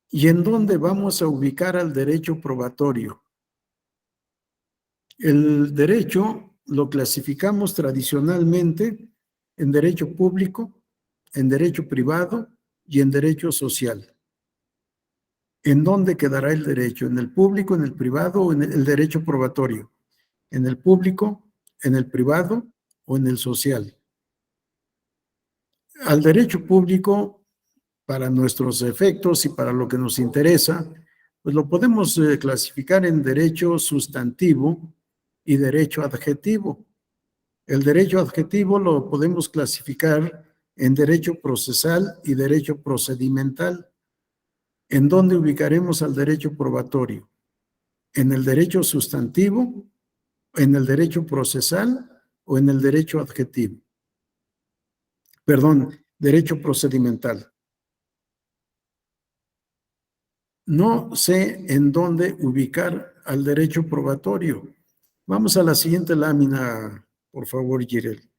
Speaker 2: ¿Y en dónde vamos a ubicar al derecho probatorio? El derecho lo clasificamos tradicionalmente en derecho público, en derecho privado y en derecho social. ¿En dónde quedará el derecho? ¿En el público, en el privado o en el derecho probatorio? ¿En el público, en el privado o en el social? Al derecho público, para nuestros efectos y para lo que nos interesa, pues lo podemos clasificar en derecho sustantivo y derecho adjetivo. El derecho adjetivo lo podemos clasificar en derecho procesal y derecho procedimental. ¿En dónde ubicaremos al derecho probatorio? ¿En el derecho sustantivo, en el derecho procesal o en el derecho adjetivo? Perdón, derecho procedimental. No sé en dónde ubicar al derecho probatorio. Vamos a la siguiente lámina, por favor, Jirel.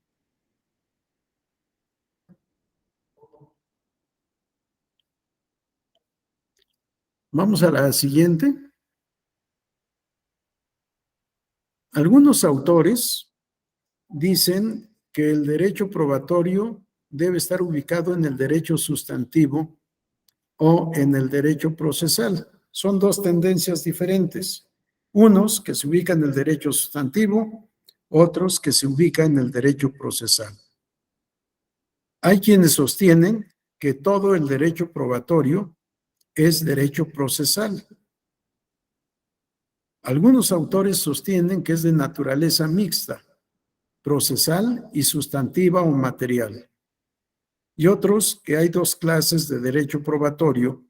Speaker 2: Vamos a la siguiente. Algunos autores dicen que el derecho probatorio debe estar ubicado en el derecho sustantivo o en el derecho procesal. Son dos tendencias diferentes. Unos que se ubican en el derecho sustantivo, otros que se ubican en el derecho procesal. Hay quienes sostienen que todo el derecho probatorio es derecho procesal. Algunos autores sostienen que es de naturaleza mixta, procesal y sustantiva o material. Y otros que hay dos clases de derecho probatorio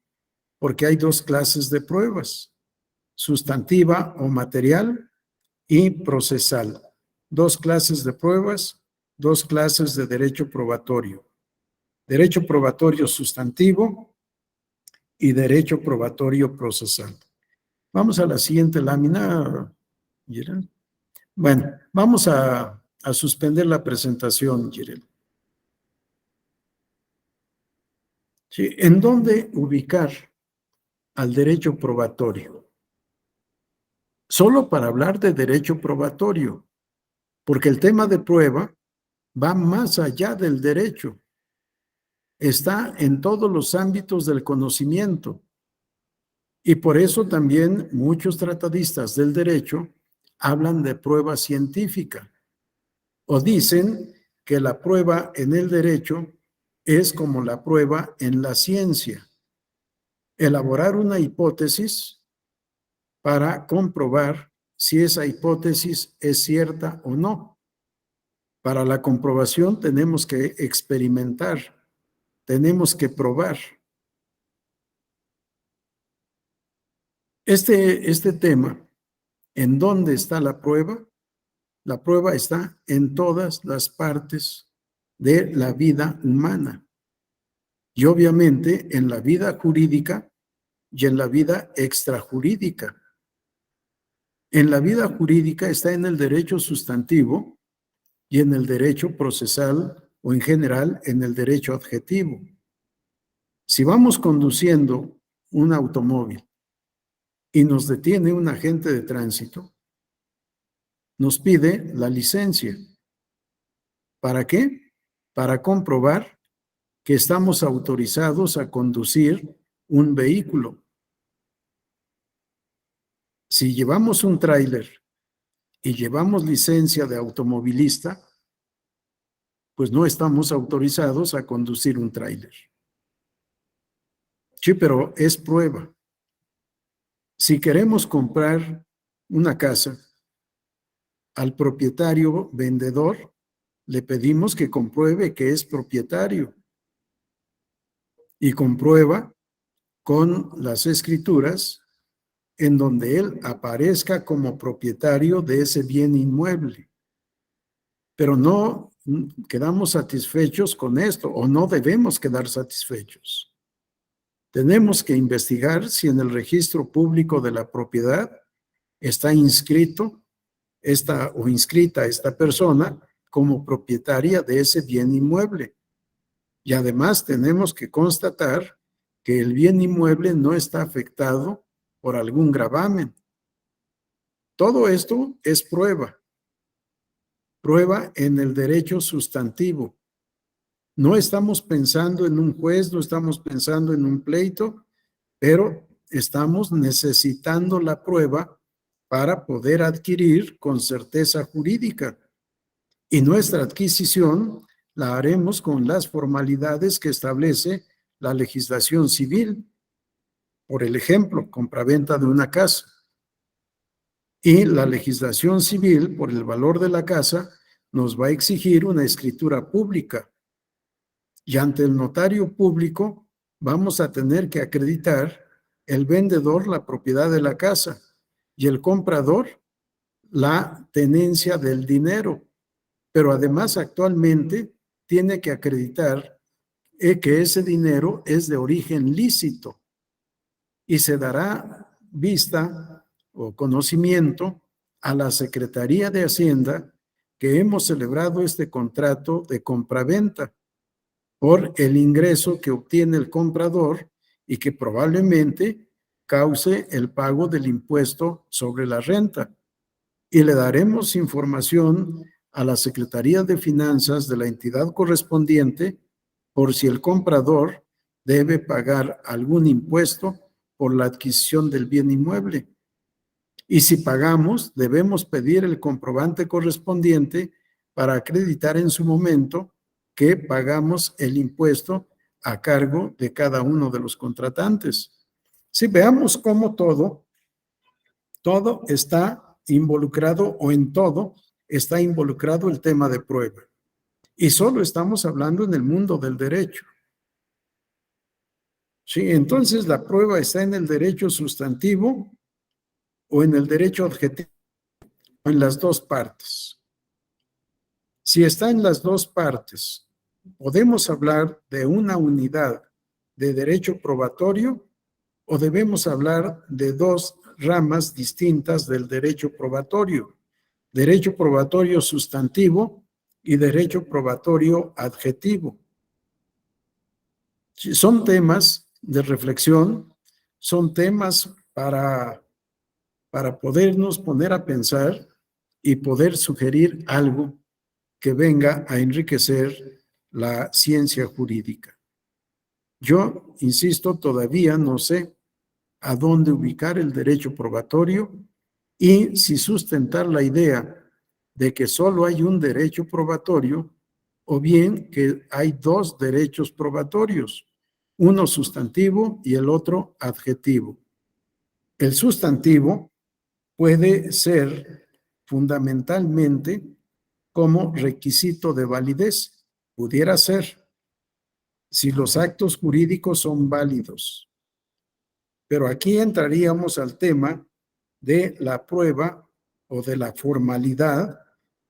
Speaker 2: porque hay dos clases de pruebas, sustantiva o material y procesal. Dos clases de pruebas, dos clases de derecho probatorio. Derecho probatorio sustantivo y derecho probatorio procesal. Vamos a la siguiente lámina. Jirel. Bueno, vamos a suspender la presentación, Jirel. Sí, ¿en dónde ubicar al derecho probatorio? Solo para hablar de derecho probatorio, porque el tema de prueba va más allá del derecho. Está en todos los ámbitos del conocimiento. Y por eso también muchos tratadistas del derecho hablan de prueba científica o dicen que la prueba en el derecho es como la prueba en la ciencia. Elaborar una hipótesis para comprobar si esa hipótesis es cierta o no. Para la comprobación tenemos que experimentar, tenemos que probar. Este tema, ¿en dónde está la prueba? La prueba está en todas las partes de la vida humana. Y obviamente en la vida jurídica y en la vida extrajurídica. En la vida jurídica está en el derecho sustantivo y en el derecho procesal o en general en el derecho adjetivo. Si vamos conduciendo un automóvil y nos detiene un agente de tránsito, nos pide la licencia. ¿Para qué? Para comprobar que estamos autorizados a conducir un vehículo. Si llevamos un tráiler y llevamos licencia de automovilista, pues no estamos autorizados a conducir un tráiler. Sí, pero es prueba. Si queremos comprar una casa, al propietario vendedor le pedimos que compruebe que es propietario y comprueba con las escrituras en donde él aparezca como propietario de ese bien inmueble. Pero no quedamos satisfechos con esto, o no debemos quedar satisfechos. Tenemos que investigar si en el registro público de la propiedad está inscrita esta persona como propietaria de ese bien inmueble. Y además tenemos que constatar que el bien inmueble no está afectado por algún gravamen. Todo esto es prueba. Prueba en el derecho sustantivo. No estamos pensando en un juez, no estamos pensando en un pleito, pero estamos necesitando la prueba para poder adquirir con certeza jurídica. Y nuestra adquisición la haremos con las formalidades que establece la legislación civil. Por el ejemplo, compraventa de una casa. Y la legislación civil, por el valor de la casa, nos va a exigir una escritura pública. Y ante el notario público vamos a tener que acreditar el vendedor la propiedad de la casa y el comprador la tenencia del dinero. Pero además actualmente tiene que acreditar que ese dinero es de origen lícito y se dará vista o conocimiento a la Secretaría de Hacienda que hemos celebrado este contrato de compraventa por el ingreso que obtiene el comprador y que probablemente cause el pago del impuesto sobre la renta. Y le daremos información a la Secretaría de Finanzas de la entidad correspondiente por si el comprador debe pagar algún impuesto por la adquisición del bien inmueble. Y si pagamos, debemos pedir el comprobante correspondiente para acreditar en su momento que pagamos el impuesto a cargo de cada uno de los contratantes. Si veamos cómo todo está involucrado, o en todo está involucrado el tema de prueba. Y solo estamos hablando en el mundo del derecho. Sí, entonces la prueba está en el derecho sustantivo o en el derecho adjetivo, o en las dos partes. Si está en las dos partes, ¿podemos hablar de una unidad de derecho probatorio o debemos hablar de dos ramas distintas del derecho probatorio? Derecho probatorio sustantivo y derecho probatorio adjetivo. Son temas de reflexión, son temas para podernos poner a pensar y poder sugerir algo que venga a enriquecer la ciencia jurídica. Yo, insisto, todavía no sé a dónde ubicar el derecho probatorio y si sustentar la idea de que solo hay un derecho probatorio o bien que hay dos derechos probatorios, uno sustantivo y el otro adjetivo. El sustantivo puede ser fundamentalmente como requisito de validez. Pudiera ser si los actos jurídicos son válidos. Pero aquí entraríamos al tema de la prueba o de la formalidad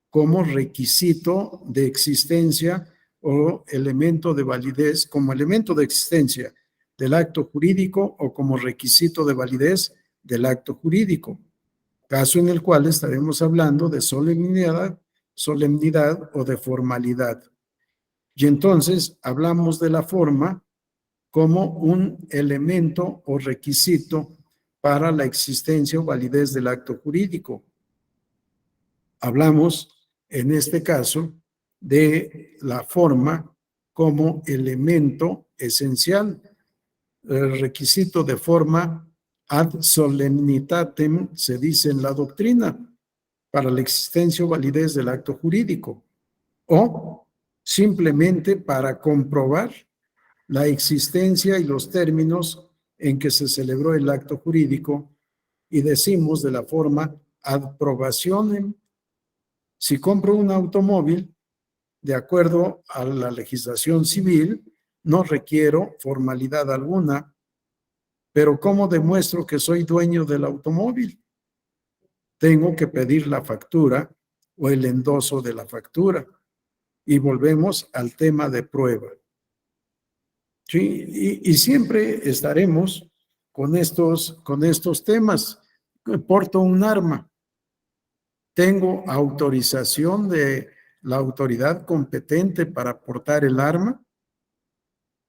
Speaker 2: como requisito de existencia o elemento de validez, como elemento de existencia del acto jurídico o como requisito de validez del acto jurídico, caso en el cual estaremos hablando de solemnidad o de formalidad. Y entonces hablamos de la forma como un elemento o requisito para la existencia o validez del acto jurídico. Hablamos, en este caso, de la forma como elemento esencial. El requisito de forma ad solemnitatem se dice en la doctrina para la existencia o validez del acto jurídico, o simplemente para comprobar la existencia y los términos en que se celebró el acto jurídico, y decimos de la forma ad probationem. Si compro un automóvil, de acuerdo a la legislación civil, no requiero formalidad alguna, pero ¿cómo demuestro que soy dueño del automóvil? Tengo que pedir la factura o el endoso de la factura. Y volvemos al tema de prueba. Sí, y siempre estaremos con estos temas. Porto un arma. Tengo autorización de la autoridad competente para portar el arma.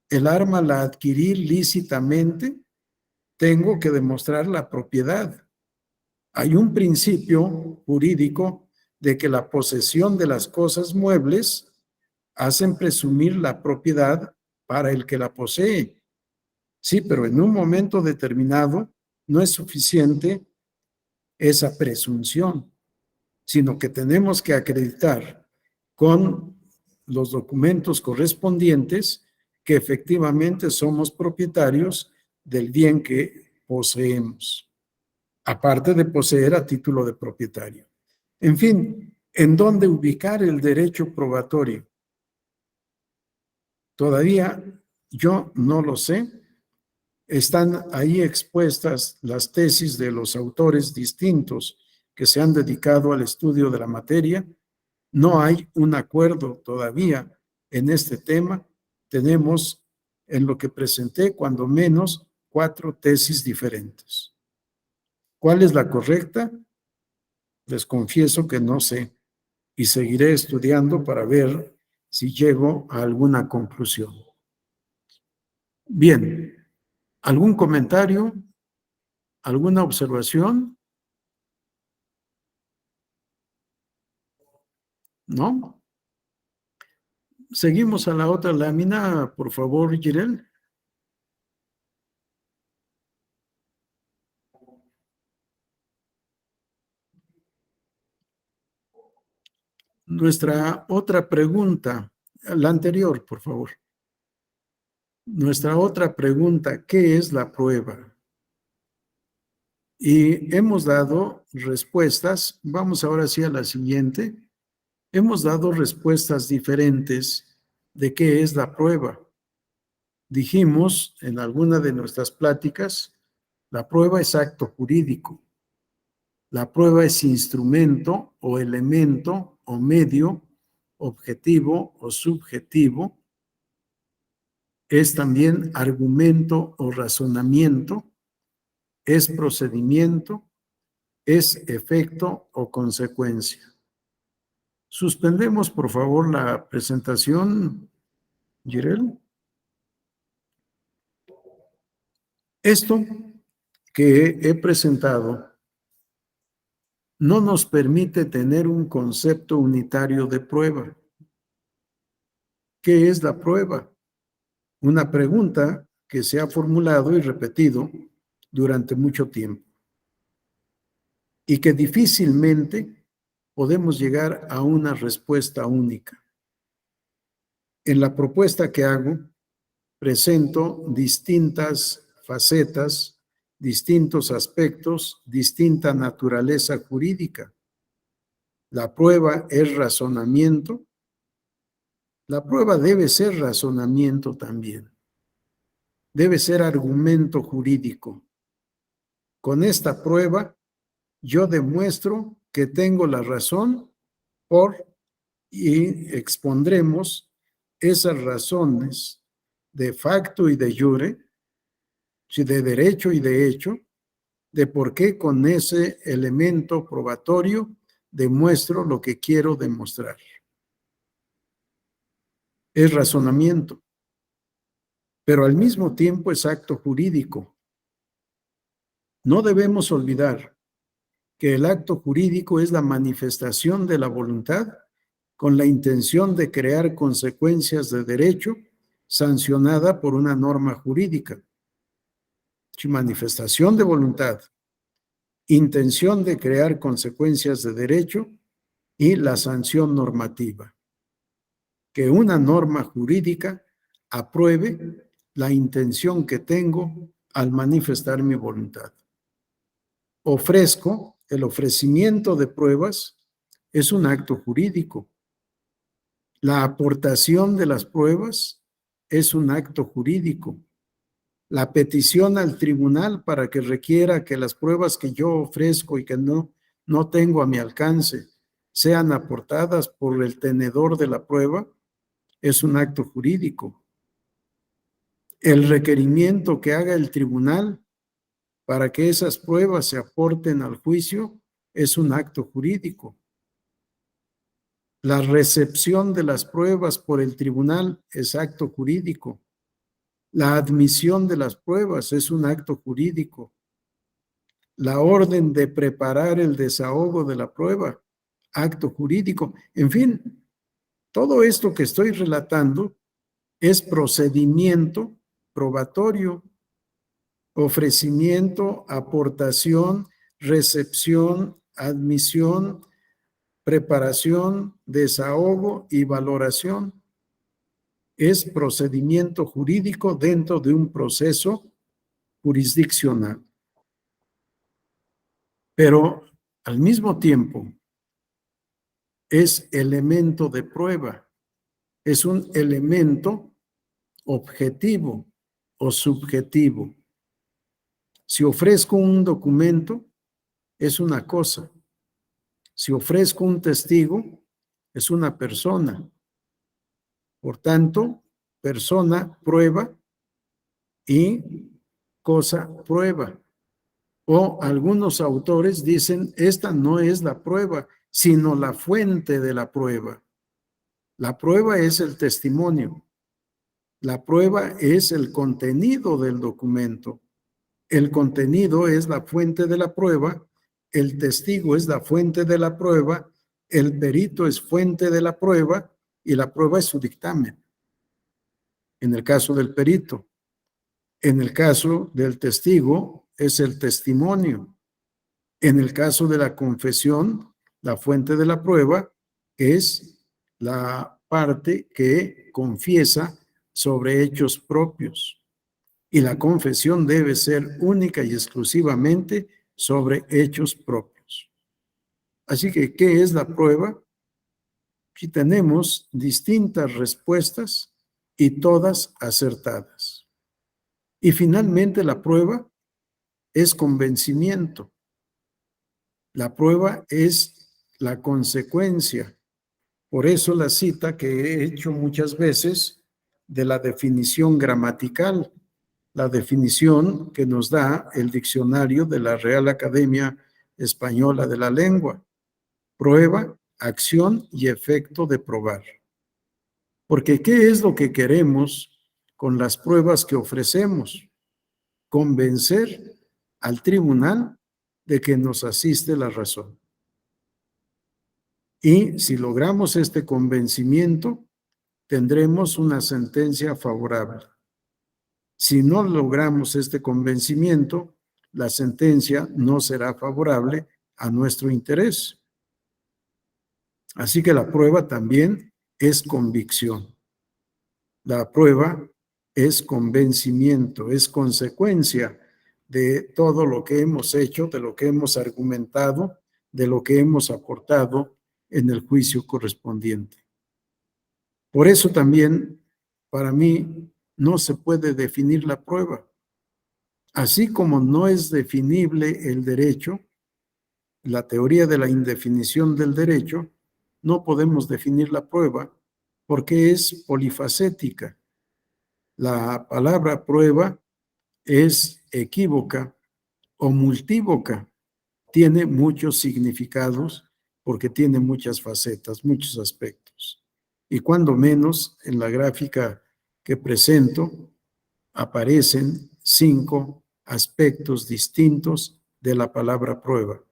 Speaker 2: El arma la adquirí lícitamente. Tengo que demostrar la propiedad. Hay un principio jurídico de que la posesión de las cosas muebles hacen presumir la propiedad para el que la posee. Sí, pero en un momento determinado no es suficiente esa presunción, sino que tenemos que acreditar con los documentos correspondientes que efectivamente somos propietarios del bien que poseemos, aparte de poseer a título de propietario. En fin, ¿en dónde ubicar el derecho probatorio? Todavía yo no lo sé. Están ahí expuestas las tesis de los autores distintos que se han dedicado al estudio de la materia. No hay un acuerdo todavía en este tema. Tenemos, en lo que presenté, cuando menos 4 tesis diferentes. ¿Cuál es la correcta? Les confieso que no sé y seguiré estudiando para ver si llego a alguna conclusión. Bien, ¿algún comentario? ¿Alguna observación? ¿No? Seguimos a la otra lámina, por favor, Jirel. Nuestra otra pregunta, la anterior, por favor. Nuestra otra pregunta, ¿qué es la prueba? Y hemos dado respuestas. Vamos ahora sí a la siguiente. Hemos dado respuestas diferentes de qué es la prueba. Dijimos en alguna de nuestras pláticas, la prueba es acto jurídico. La prueba es instrumento o elemento o medio, objetivo o subjetivo. Es también argumento o razonamiento. Es procedimiento. Es efecto o consecuencia. Suspendemos, por favor, la presentación, Jirel. Esto que he presentado no nos permite tener un concepto unitario de prueba. ¿Qué es la prueba? Una pregunta que se ha formulado y repetido durante mucho tiempo y que difícilmente podemos llegar a una respuesta única. En la propuesta que hago, presento distintas facetas, distintos aspectos, distinta naturaleza jurídica. La prueba es razonamiento. La prueba debe ser razonamiento también. Debe ser argumento jurídico. Con esta prueba, yo demuestro que tengo la razón y expondremos esas razones de facto y de jure, de derecho y de hecho, de por qué con ese elemento probatorio demuestro lo que quiero demostrar. Es razonamiento, pero al mismo tiempo es acto jurídico. No debemos olvidar que el acto jurídico es la manifestación de la voluntad con la intención de crear consecuencias de derecho sancionada por una norma jurídica. Manifestación de voluntad, intención de crear consecuencias de derecho y la sanción normativa. Que una norma jurídica apruebe la intención que tengo al manifestar mi voluntad. El ofrecimiento de pruebas es un acto jurídico. La aportación de las pruebas es un acto jurídico. La petición al tribunal para que requiera que las pruebas que yo ofrezco y que no tengo a mi alcance sean aportadas por el tenedor de la prueba es un acto jurídico. El requerimiento que haga el tribunal para que esas pruebas se aporten al juicio es un acto jurídico. La recepción de las pruebas por el tribunal es acto jurídico. La admisión de las pruebas es un acto jurídico. La orden de preparar el desahogo de la prueba, acto jurídico. En fin, todo esto que estoy relatando es procedimiento probatorio, ofrecimiento, aportación, recepción, admisión, preparación, desahogo y valoración. Es procedimiento jurídico dentro de un proceso jurisdiccional. Pero al mismo tiempo es elemento de prueba, es un elemento objetivo o subjetivo. Si ofrezco un documento, es una cosa. Si ofrezco un testigo, es una persona. Por tanto, persona prueba y cosa prueba. O algunos autores dicen, esta no es la prueba, sino la fuente de la prueba. La prueba es el testimonio. La prueba es el contenido del documento. El contenido es la fuente de la prueba, el testigo es la fuente de la prueba, el perito es fuente de la prueba y la prueba es su dictamen. En el caso del perito. En el caso del testigo es el testimonio. En el caso de la confesión, la fuente de la prueba es la parte que confiesa sobre hechos propios. Y la confesión debe ser única y exclusivamente sobre hechos propios. Así que, ¿qué es la prueba? Aquí tenemos distintas respuestas y todas acertadas. Y finalmente la prueba es convencimiento. La prueba es la consecuencia. Por eso la cita que he hecho muchas veces de la definición gramatical, la definición que nos da el diccionario de la Real Academia Española de la Lengua. Prueba, acción y efecto de probar. Porque ¿qué es lo que queremos con las pruebas que ofrecemos? Convencer al tribunal de que nos asiste la razón. Y si logramos este convencimiento, tendremos una sentencia favorable. Si no logramos este convencimiento, la sentencia no será favorable a nuestro interés. Así que la prueba también es convicción. La prueba es convencimiento, es consecuencia de todo lo que hemos hecho, de lo que hemos argumentado, de lo que hemos aportado en el juicio correspondiente. Por eso también, para mí, no se puede definir la prueba. Así como no es definible el derecho, la teoría de la indefinición del derecho, no podemos definir la prueba porque es polifacética. La palabra prueba es equívoca o multívoca. Tiene muchos significados porque tiene muchas facetas, muchos aspectos. Y cuando menos en la gráfica que presento aparecen 5 aspectos distintos de la palabra prueba.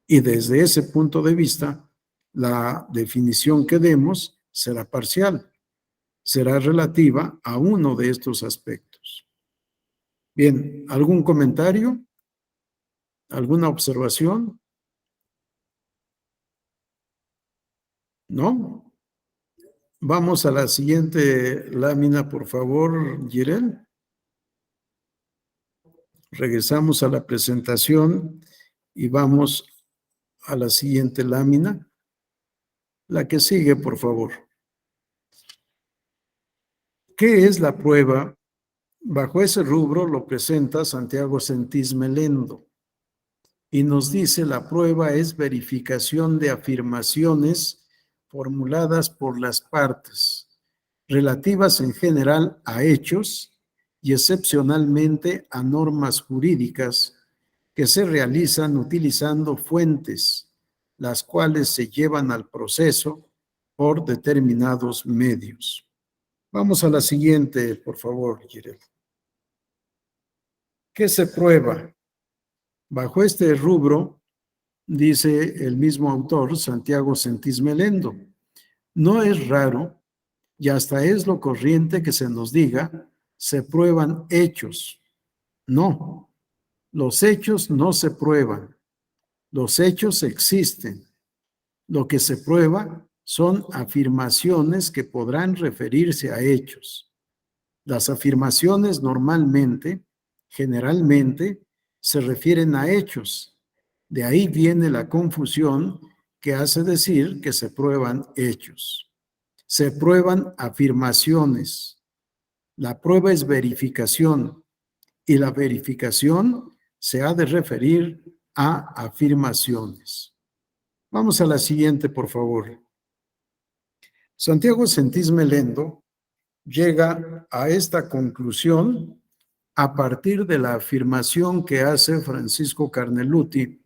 Speaker 2: Y desde ese punto de vista, la definición que demos será parcial, será relativa a uno de estos aspectos. Bien, ¿algún comentario? ¿Alguna observación? ¿No? Vamos a la siguiente lámina, por favor, Jirel. Regresamos a la presentación y vamos a la siguiente lámina. La que sigue, por favor. ¿Qué es la prueba? Bajo ese rubro lo presenta Santiago Sentís Melendo y nos dice la prueba es verificación de afirmaciones formuladas por las partes, relativas en general a hechos y excepcionalmente a normas jurídicas que se realizan utilizando fuentes, las cuales se llevan al proceso por determinados medios. Vamos a la siguiente, por favor, Jirel. ¿Qué se prueba? Bajo este rubro, dice el mismo autor, Santiago Sentís Melendo, no es raro y hasta es lo corriente que se nos diga, se prueban hechos. No, los hechos no se prueban, los hechos existen. Lo que se prueba son afirmaciones que podrán referirse a hechos. Las afirmaciones normalmente, generalmente, se refieren a hechos. De ahí viene la confusión que hace decir que se prueban hechos. Se prueban afirmaciones. La prueba es verificación y la verificación se ha de referir a afirmaciones. Vamos a la siguiente, por favor. Santiago Sentís Melendo llega a esta conclusión a partir de la afirmación que hace Francisco Carneluti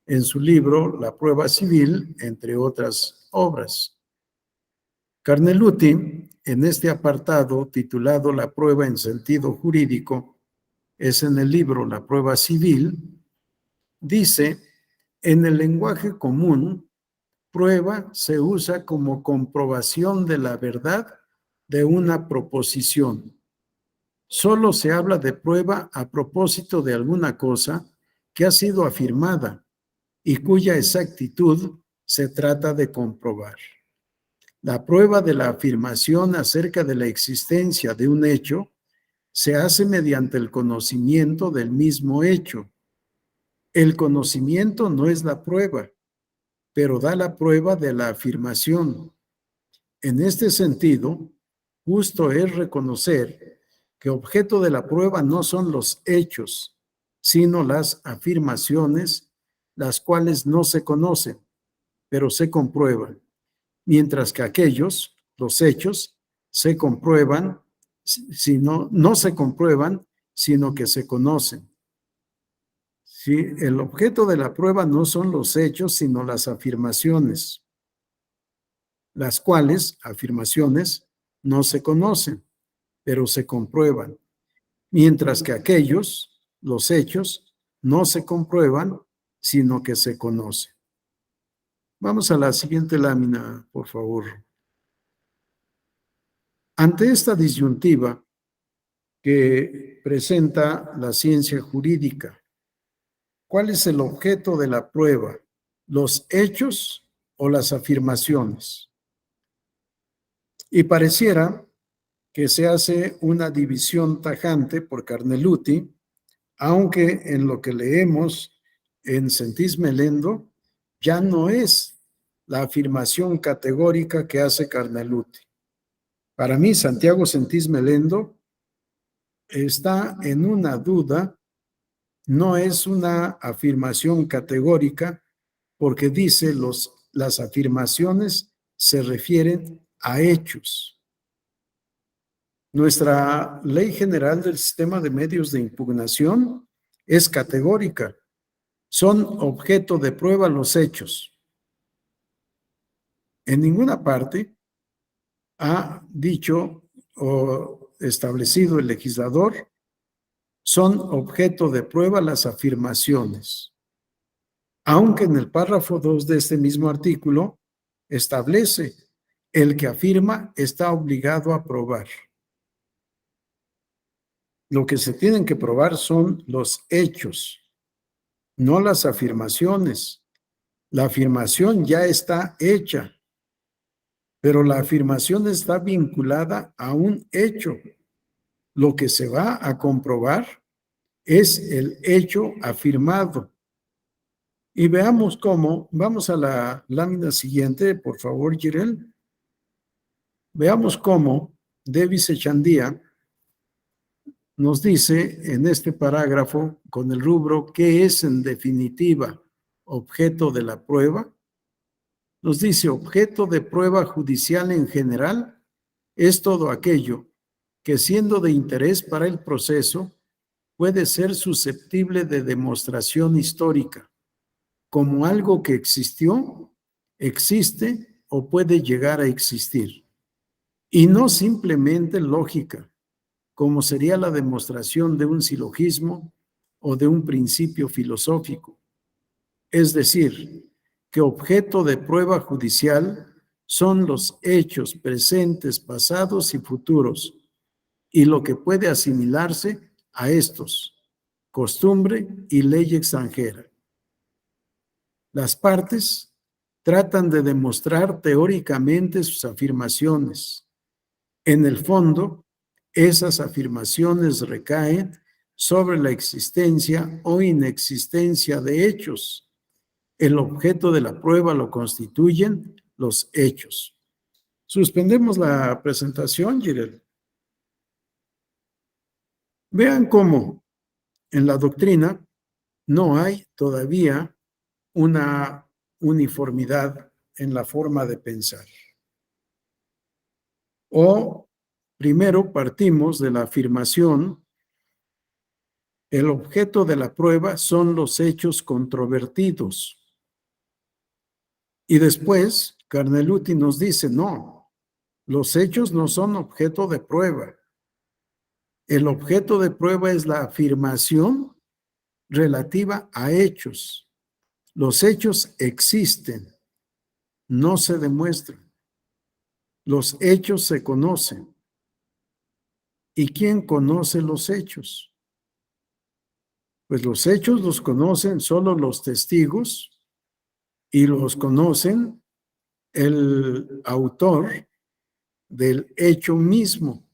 Speaker 2: en su libro La prueba civil, entre otras obras. Carneluti, en este apartado titulado La prueba en sentido jurídico, es en el libro La prueba civil, dice, en el lenguaje común, prueba se usa como comprobación de la verdad de una proposición. Solo se habla de prueba a propósito de alguna cosa que ha sido afirmada y cuya exactitud se trata de comprobar. La prueba de la afirmación acerca de la existencia de un hecho se hace mediante el conocimiento del mismo hecho. El conocimiento no es la prueba, pero da la prueba de la afirmación. En este sentido, justo es reconocer que objeto de la prueba no son los hechos, sino las afirmaciones, las cuales no se conocen, pero se comprueban, mientras que aquellos, los hechos, se comprueban, no se comprueban, sino que se conocen. ¿Sí? El objeto de la prueba no son los hechos, sino las afirmaciones, las cuales, afirmaciones, no se conocen, pero se comprueban, mientras que aquellos, los hechos, no se comprueban, sino que se conocen. Vamos a la siguiente lámina, por favor. Ante esta disyuntiva que presenta la ciencia jurídica, ¿cuál es el objeto de la prueba? ¿Los hechos o las afirmaciones? Y pareciera que se hace una división tajante por Carneluti, aunque en lo que leemos en Sentis Melendo ya no es la afirmación categórica que hace Carneluti. Para mí, Santiago Sentis Melendo está en una duda, no es una afirmación categórica, porque dice las afirmaciones se refieren a hechos. Nuestra ley general del sistema de medios de impugnación es categórica. Son objeto de prueba los hechos. En ninguna parte ha dicho o establecido el legislador, son objeto de prueba las afirmaciones. Aunque en el párrafo 2 de este mismo artículo establece, el que afirma está obligado a probar. Lo que se tienen que probar son los hechos, no las afirmaciones. La afirmación ya está hecha, pero la afirmación está vinculada a un hecho. Lo que se va a comprobar es el hecho afirmado. Y veamos cómo, vamos a la lámina siguiente, por favor, Jirel. Veamos cómo Davis Echandía nos dice en este parágrafo con el rubro ¿qué es en definitiva objeto de la prueba? Nos dice objeto de prueba judicial en general es todo aquello que siendo de interés para el proceso puede ser susceptible de demostración histórica, como algo que existió, existe o puede llegar a existir, y no simplemente lógica, como sería la demostración de un silogismo o de un principio filosófico. Es decir, que objeto de prueba judicial son los hechos presentes, pasados y futuros, y lo que puede asimilarse a estos, costumbre y ley extranjera. Las partes tratan de demostrar teóricamente sus afirmaciones. En el fondo, esas afirmaciones recaen sobre la existencia o inexistencia de hechos. El objeto de la prueba lo constituyen los hechos. Suspendemos la presentación, Jirel. Vean cómo en la doctrina no hay todavía una uniformidad en la forma de pensar. O primero partimos de la afirmación, el objeto de la prueba son los hechos controvertidos. Y después Carneluti nos dice, no, los hechos no son objeto de prueba. El objeto de prueba es la afirmación relativa a hechos. Los hechos existen, no se demuestran. Los hechos se conocen. ¿Y quién conoce los hechos? Pues los hechos los conocen solo los testigos y los conocen el autor del hecho mismo.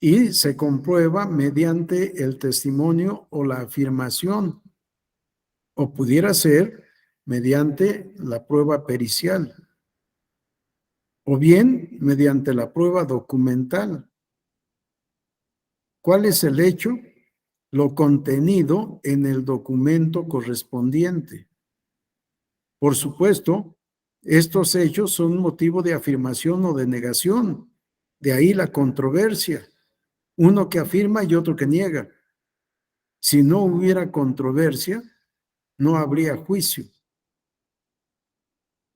Speaker 2: Y se comprueba mediante el testimonio o la afirmación, o pudiera ser mediante la prueba pericial, o bien mediante la prueba documental. ¿Cuál es el hecho? Lo contenido en el documento correspondiente. Por supuesto, estos hechos son motivo de afirmación o de negación. De ahí la controversia. Uno que afirma y otro que niega. Si no hubiera controversia, no habría juicio.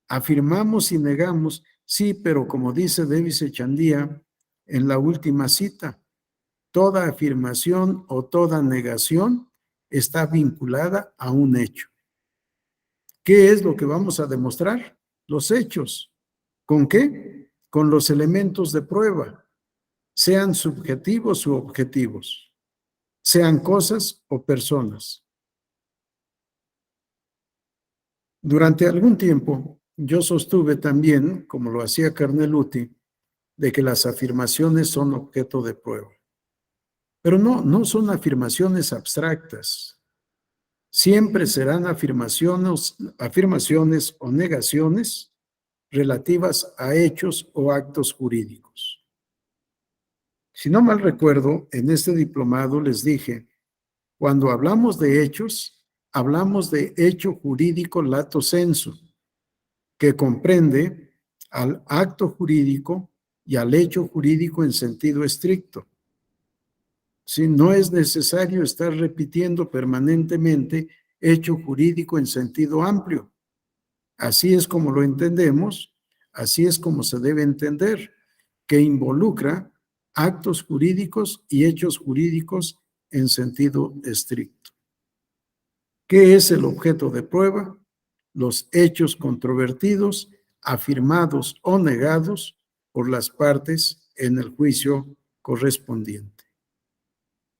Speaker 2: Afirmamos y negamos, sí, pero como dice Davis Echandía en la última cita, toda afirmación o toda negación está vinculada a un hecho. ¿Qué es lo que vamos a demostrar? Los hechos. ¿Con qué? Con los elementos de prueba, sean subjetivos u objetivos, sean cosas o personas. Durante algún tiempo, yo sostuve también, como lo hacía Carneluti, de que las afirmaciones son objeto de prueba. Pero no son afirmaciones abstractas. Siempre serán afirmaciones o negaciones relativas a hechos o actos jurídicos. Si no mal recuerdo, en este diplomado les dije, cuando hablamos de hechos, hablamos de hecho jurídico lato sensu, que comprende al acto jurídico y al hecho jurídico en sentido estricto. Sí, no es necesario estar repitiendo permanentemente hecho jurídico en sentido amplio. Así es como lo entendemos, así es como se debe entender, que involucra actos jurídicos y hechos jurídicos en sentido estricto. ¿Qué es el objeto de prueba? Los hechos controvertidos, afirmados o negados por las partes en el juicio correspondiente.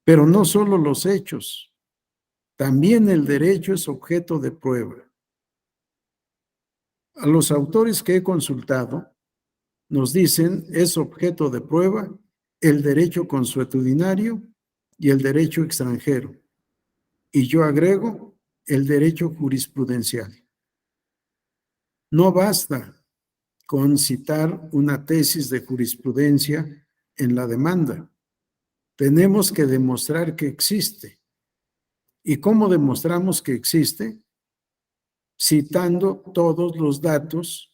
Speaker 2: Pero no solo los hechos, también el derecho es objeto de prueba. A los autores que he consultado nos dicen es objeto de prueba el derecho consuetudinario y el derecho extranjero. Y yo agrego el derecho jurisprudencial. No basta con citar una tesis de jurisprudencia en la demanda. Tenemos que demostrar que existe. ¿Y cómo demostramos que existe? Citando todos los datos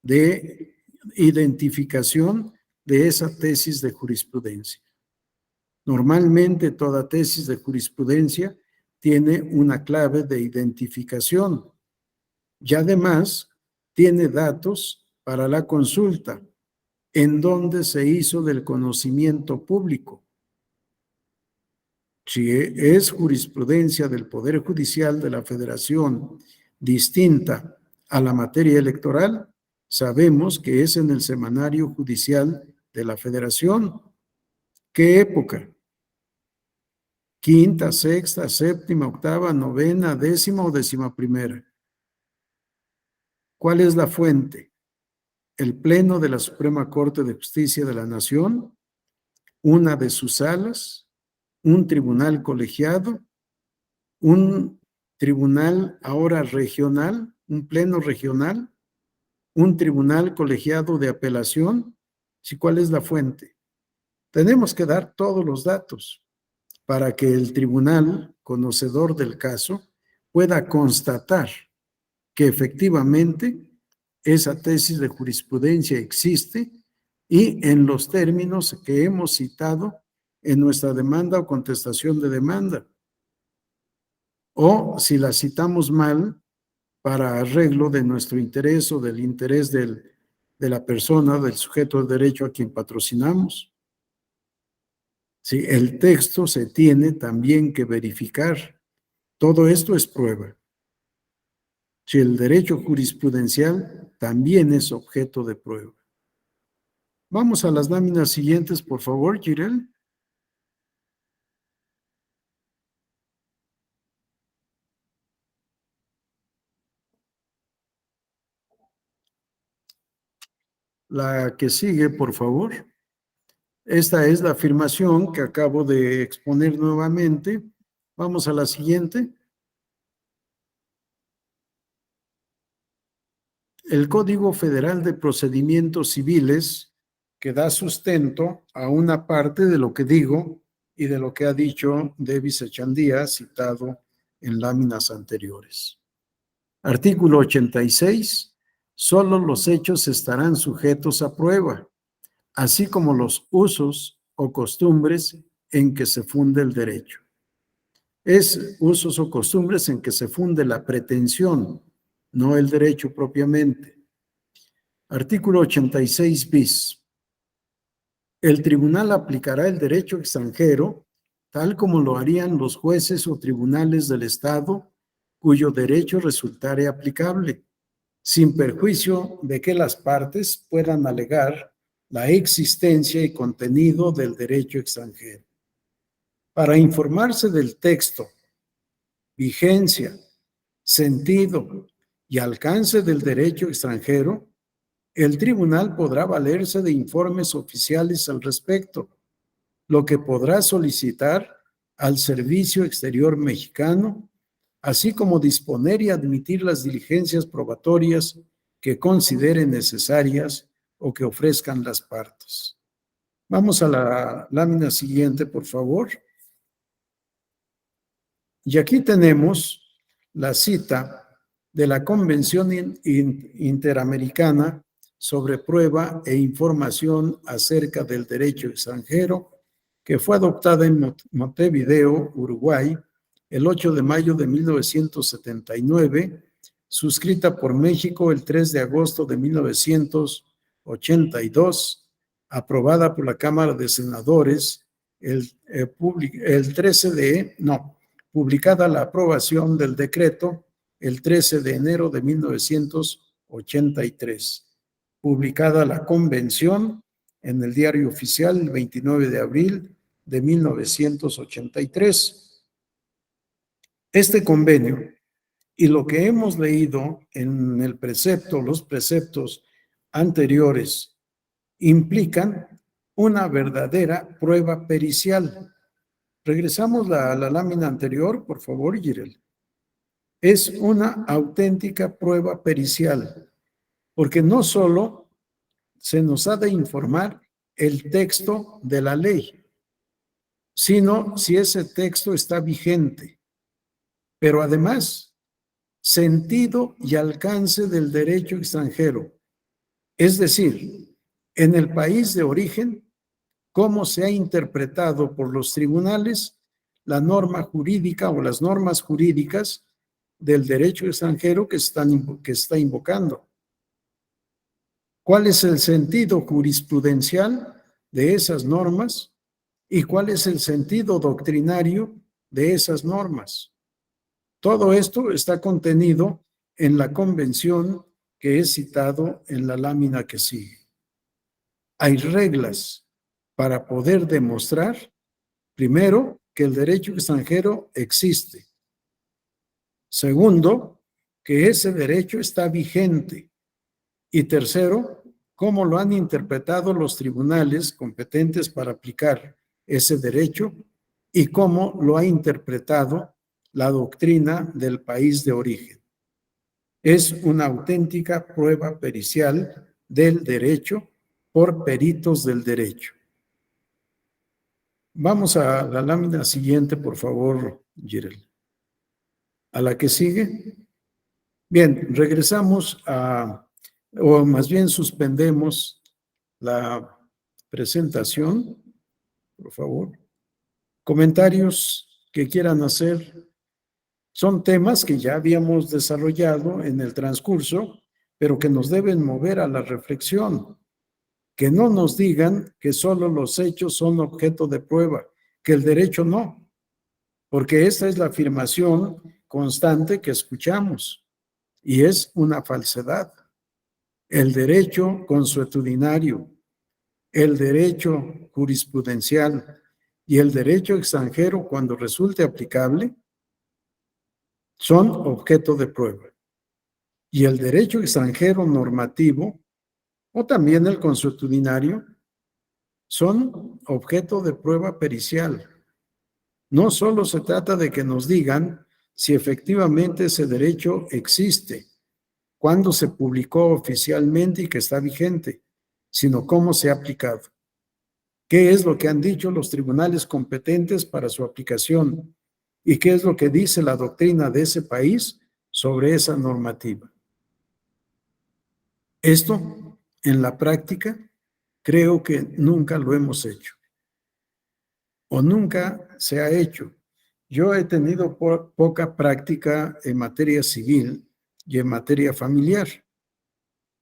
Speaker 2: de identificación de esa tesis de jurisprudencia. Normalmente toda tesis de jurisprudencia tiene una clave de identificación y además tiene datos para la consulta, en donde se hizo del conocimiento público. Si es jurisprudencia del Poder Judicial de la Federación distinta a la materia electoral, sabemos que es en el Semanario Judicial de la Federación. ¿Qué época? ¿Quinta, sexta, séptima, octava, novena, décima o decimaprimera? ¿Cuál es la fuente? ¿El Pleno de la Suprema Corte de Justicia de la Nación? ¿Una de sus salas? ¿Un tribunal colegiado? ¿Un tribunal ahora regional? ¿Un pleno regional? ¿Un tribunal colegiado de apelación? ¿Sí, cuál es la fuente? Tenemos que dar todos los datos para que el tribunal, conocedor del caso, pueda constatar que efectivamente esa tesis de jurisprudencia existe y en los términos que hemos citado en nuestra demanda o contestación de demanda. O si la citamos mal, para arreglo de nuestro interés o del interés de la persona, del sujeto de derecho a quien patrocinamos. Sí, el texto se tiene también que verificar. Todo esto es prueba. Si el derecho jurisprudencial también es objeto de prueba. Vamos a las láminas siguientes, por favor, Jirel. La que sigue, por favor. Esta es la afirmación que acabo de exponer nuevamente. Vamos a la siguiente. El Código Federal de Procedimientos Civiles, que da sustento a una parte de lo que digo y de lo que ha dicho Davis Echandía, citado en láminas anteriores. Artículo 86. Solo los hechos estarán sujetos a prueba, así como los usos o costumbres en que se funde el derecho. Es usos o costumbres en que se funde la pretensión, no el derecho propiamente. Artículo 86 bis. El tribunal aplicará el derecho extranjero tal como lo harían los jueces o tribunales del Estado cuyo derecho resultare aplicable, sin perjuicio de que las partes puedan alegar la existencia y contenido del derecho extranjero. Para informarse del texto, vigencia, sentido y alcance del derecho extranjero, el tribunal podrá valerse de informes oficiales al respecto, lo que podrá solicitar al Servicio Exterior Mexicano, así como disponer y admitir las diligencias probatorias que considere necesarias o que ofrezcan las partes. Vamos a la lámina siguiente, por favor. Y aquí tenemos la cita de la Convención Interamericana sobre Prueba e Información acerca del Derecho Extranjero, que fue adoptada en Montevideo, Uruguay, el 8 de mayo de 1979, suscrita por México el 3 de agosto de 1982, aprobada por la Cámara de Senadores publicada la aprobación del decreto el 13 de enero de 1983, publicada la convención en el Diario Oficial el 29 de abril de 1983. Este convenio y lo que hemos leído en el precepto, los preceptos anteriores, implican una verdadera prueba pericial. Regresamos a la lámina anterior, por favor, Jirel. Es una auténtica prueba pericial, porque no solo se nos ha de informar el texto de la ley, sino si ese texto está vigente, pero además sentido y alcance del derecho extranjero, es decir, en el país de origen, cómo se ha interpretado por los tribunales la norma jurídica o las normas jurídicas del derecho extranjero que está invocando. ¿Cuál es el sentido jurisprudencial de esas normas y cuál es el sentido doctrinario de esas normas? Todo esto está contenido en la convención que he citado en la lámina que sigue. Hay reglas para poder demostrar, primero, que el derecho extranjero existe. Segundo, que ese derecho está vigente. Y tercero, cómo lo han interpretado los tribunales competentes para aplicar ese derecho y cómo lo ha interpretado la doctrina del país de origen. Es una auténtica prueba pericial del derecho por peritos del derecho. Vamos a la lámina siguiente, por favor, Jirel. ¿A la que sigue? Bien, regresamos o más bien suspendemos la presentación, por favor. Comentarios que quieran hacer. Son temas que ya habíamos desarrollado en el transcurso, pero que nos deben mover a la reflexión. Que no nos digan que solo los hechos son objeto de prueba, que el derecho no, porque esta es la afirmación constante que escuchamos y es una falsedad. El derecho consuetudinario, el derecho jurisprudencial y el derecho extranjero, cuando resulte aplicable, son objeto de prueba. Y el derecho extranjero normativo, o también el consuetudinario, son objeto de prueba pericial. No solo se trata de que nos digan si efectivamente ese derecho existe, cuándo se publicó oficialmente y que está vigente, sino cómo se ha aplicado. ¿Qué es lo que han dicho los tribunales competentes para su aplicación? ¿Y qué es lo que dice la doctrina de ese país sobre esa normativa? Esto, en la práctica, creo que nunca lo hemos hecho. O nunca se ha hecho. Yo he tenido poca práctica en materia civil y en materia familiar.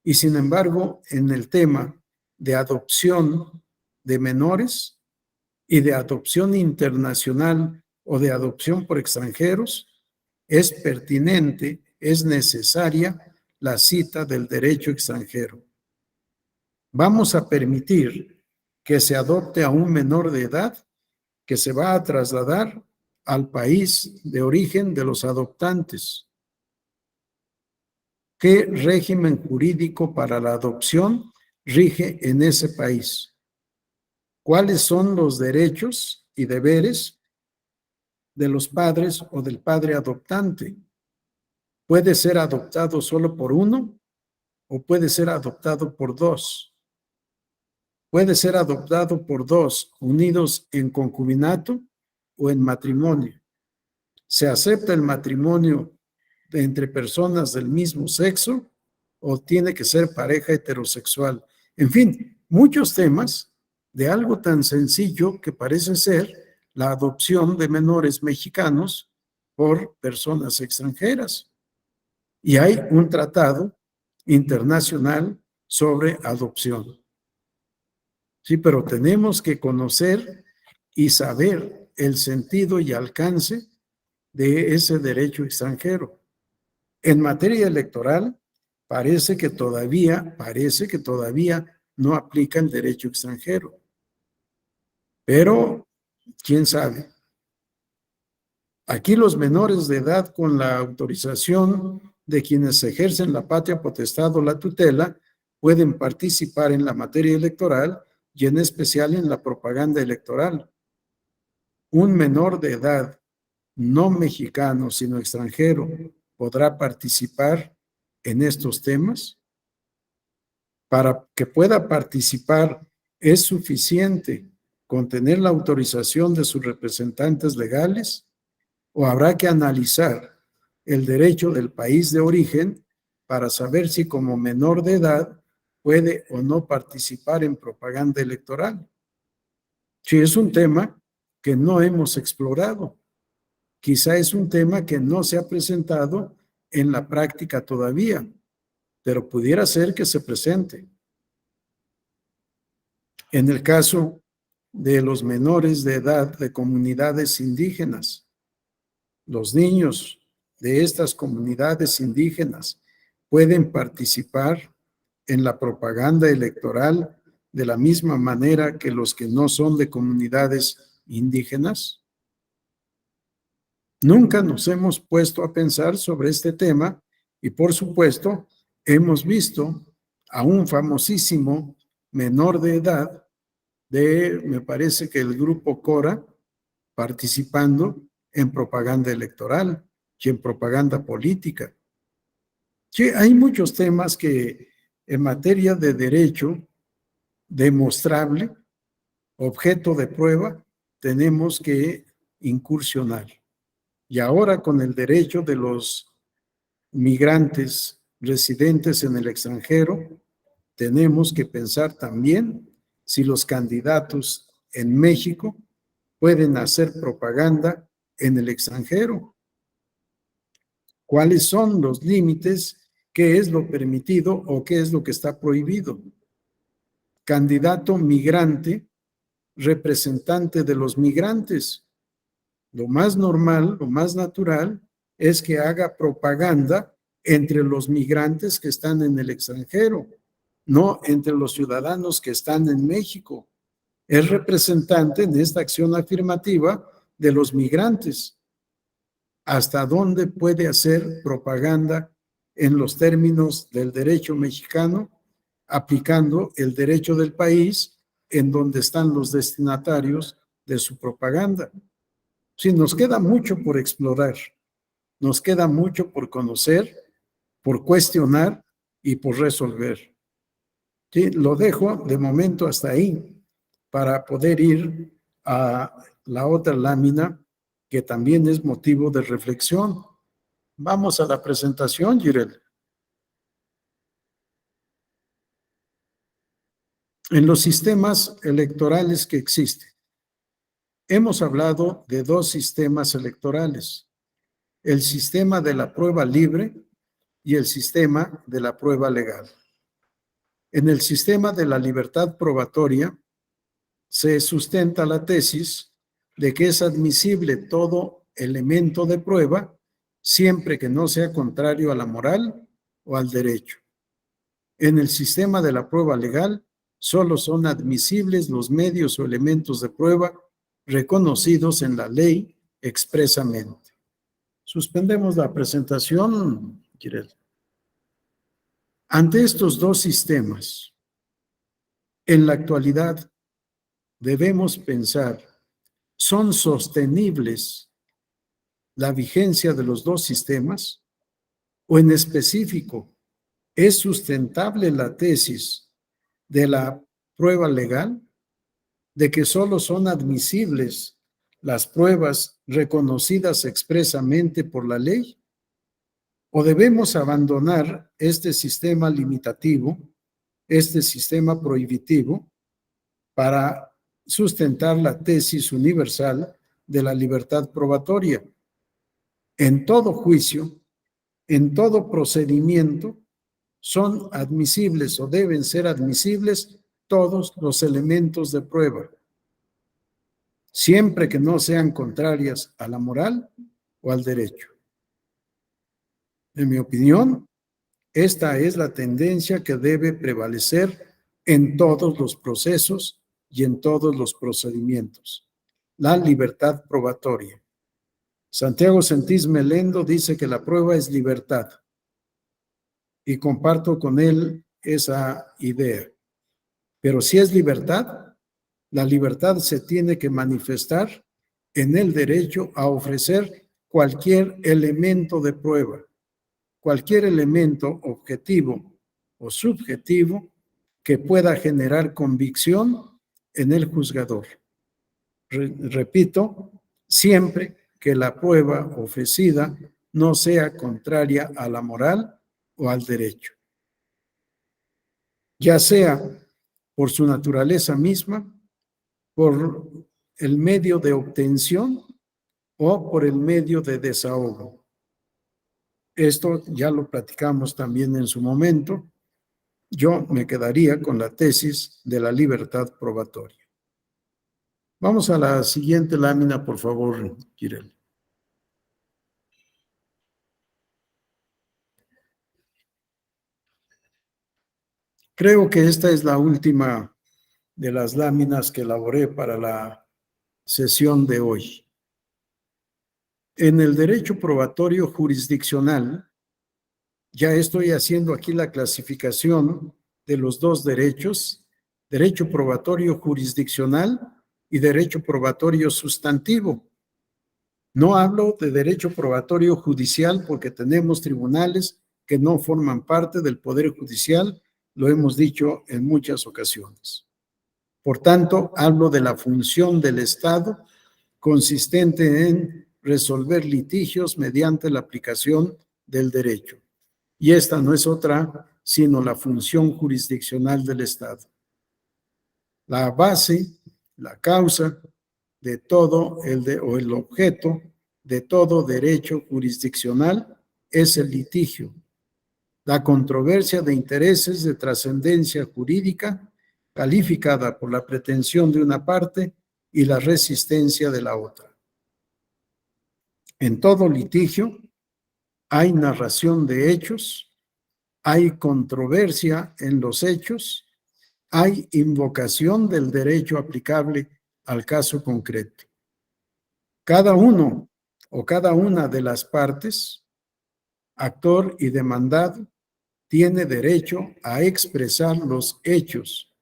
Speaker 2: Y sin embargo, en el tema de adopción de menores y de adopción internacional o de adopción por extranjeros, es pertinente, es necesaria la cita del derecho extranjero. Vamos a permitir que se adopte a un menor de edad que se va a trasladar al país de origen de los adoptantes. ¿Qué régimen jurídico para la adopción rige en ese país? ¿Cuáles son los derechos y deberes de los padres o del padre adoptante? ¿Puede ser adoptado solo por uno o puede ser adoptado por dos? Puede ser adoptado por dos unidos en concubinato o en matrimonio. ¿Se acepta el matrimonio entre personas del mismo sexo o tiene que ser pareja heterosexual? En fin, muchos temas de algo tan sencillo que parece ser la adopción de menores mexicanos por personas extranjeras. Y hay un tratado internacional sobre adopción. Sí, pero tenemos que conocer y saber el sentido y alcance de ese derecho extranjero. En materia electoral, parece que todavía no aplica el derecho extranjero. Pero, ¿quién sabe? Aquí los menores de edad, con la autorización de quienes ejercen la patria potestad o la tutela, pueden participar en la materia electoral y en especial en la propaganda electoral. Un menor de edad, no mexicano, sino extranjero, ¿podrá participar en estos temas? Para que pueda participar, ¿es suficiente con tener la autorización de sus representantes legales? ¿O habrá que analizar el derecho del país de origen para saber si como menor de edad puede o no participar en propaganda electoral? Sí, es un tema que no hemos explorado. Quizá es un tema que no se ha presentado en la práctica todavía, pero pudiera ser que se presente. En el caso de los menores de edad de comunidades indígenas, los niños de estas comunidades indígenas pueden participar en la propaganda electoral de la misma manera que los que no son de comunidades indígenas. Nunca nos hemos puesto a pensar sobre este tema y, por supuesto, hemos visto a un famosísimo menor de edad me parece que el grupo Cora, participando en propaganda electoral y en propaganda política. Sí, hay muchos temas que en materia de derecho demostrable, objeto de prueba, tenemos que incursionar. Y ahora con el derecho de los migrantes residentes en el extranjero, tenemos que pensar también si los candidatos en México pueden hacer propaganda en el extranjero. ¿Cuáles son los límites? ¿Qué es lo permitido o qué es lo que está prohibido? Candidato migrante, representante de los migrantes. Lo más normal, lo más natural, es que haga propaganda entre los migrantes que están en el extranjero, no entre los ciudadanos que están en México. Es representante en esta acción afirmativa de los migrantes. ¿Hasta dónde puede hacer propaganda en los términos del derecho mexicano, aplicando el derecho del país en donde están los destinatarios de su propaganda? Sí, nos queda mucho por explorar, nos queda mucho por conocer, por cuestionar y por resolver. Sí, lo dejo de momento hasta ahí para poder ir a la otra lámina que también es motivo de reflexión. Vamos a la presentación, Jirel. En los sistemas electorales que existen, hemos hablado de dos sistemas electorales, el sistema de la prueba libre y el sistema de la prueba legal. En el sistema de la libertad probatoria se sustenta la tesis de que es admisible todo elemento de prueba siempre que no sea contrario a la moral o al derecho. En el sistema de la prueba legal, solo son admisibles los medios o elementos de prueba reconocidos en la ley expresamente. Suspendemos la presentación, Jirel. Ante estos dos sistemas, en la actualidad debemos pensar, ¿son sostenibles la vigencia de los dos sistemas? ¿O en específico, es sustentable la tesis de la prueba legal de que solo son admisibles las pruebas reconocidas expresamente por la ley? ¿O debemos abandonar este sistema limitativo, este sistema prohibitivo, para sustentar la tesis universal de la libertad probatoria? En todo juicio, en todo procedimiento, son admisibles o deben ser admisibles todos los elementos de prueba, siempre que no sean contrarias a la moral o al derecho. En mi opinión, esta es la tendencia que debe prevalecer en todos los procesos y en todos los procedimientos. La libertad probatoria. Santiago Sentís Melendo dice que la prueba es libertad. Y comparto con él esa idea. Pero si es libertad, la libertad se tiene que manifestar en el derecho a ofrecer cualquier elemento de prueba, cualquier elemento objetivo o subjetivo que pueda generar convicción en el juzgador. Repito, siempre que la prueba ofrecida no sea contraria a la moral o al derecho, ya sea por su naturaleza misma, por el medio de obtención o por el medio de desahogo. Esto ya lo platicamos también en su momento. Yo me quedaría con la tesis de la libertad probatoria. Vamos a la siguiente lámina, por favor, Kirel. Creo que esta es la última de las láminas que elaboré para la sesión de hoy. En el derecho probatorio jurisdiccional, ya estoy haciendo aquí la clasificación de los dos derechos, derecho probatorio jurisdiccional y derecho probatorio sustantivo. No hablo de derecho probatorio judicial porque tenemos tribunales que no forman parte del Poder Judicial, lo hemos dicho en muchas ocasiones. Por tanto, hablo de la función del Estado consistente en resolver litigios mediante la aplicación del derecho. Y esta no es otra sino la función jurisdiccional del Estado. La base, la causa de todo el objeto de todo derecho jurisdiccional es el litigio, la controversia de intereses de trascendencia jurídica calificada por la pretensión de una parte y la resistencia de la otra. En todo litigio hay narración de hechos, hay controversia en los hechos, hay invocación del derecho aplicable al caso concreto. Cada uno o cada una de las partes, actor y demandado, tiene derecho a expresar los hechos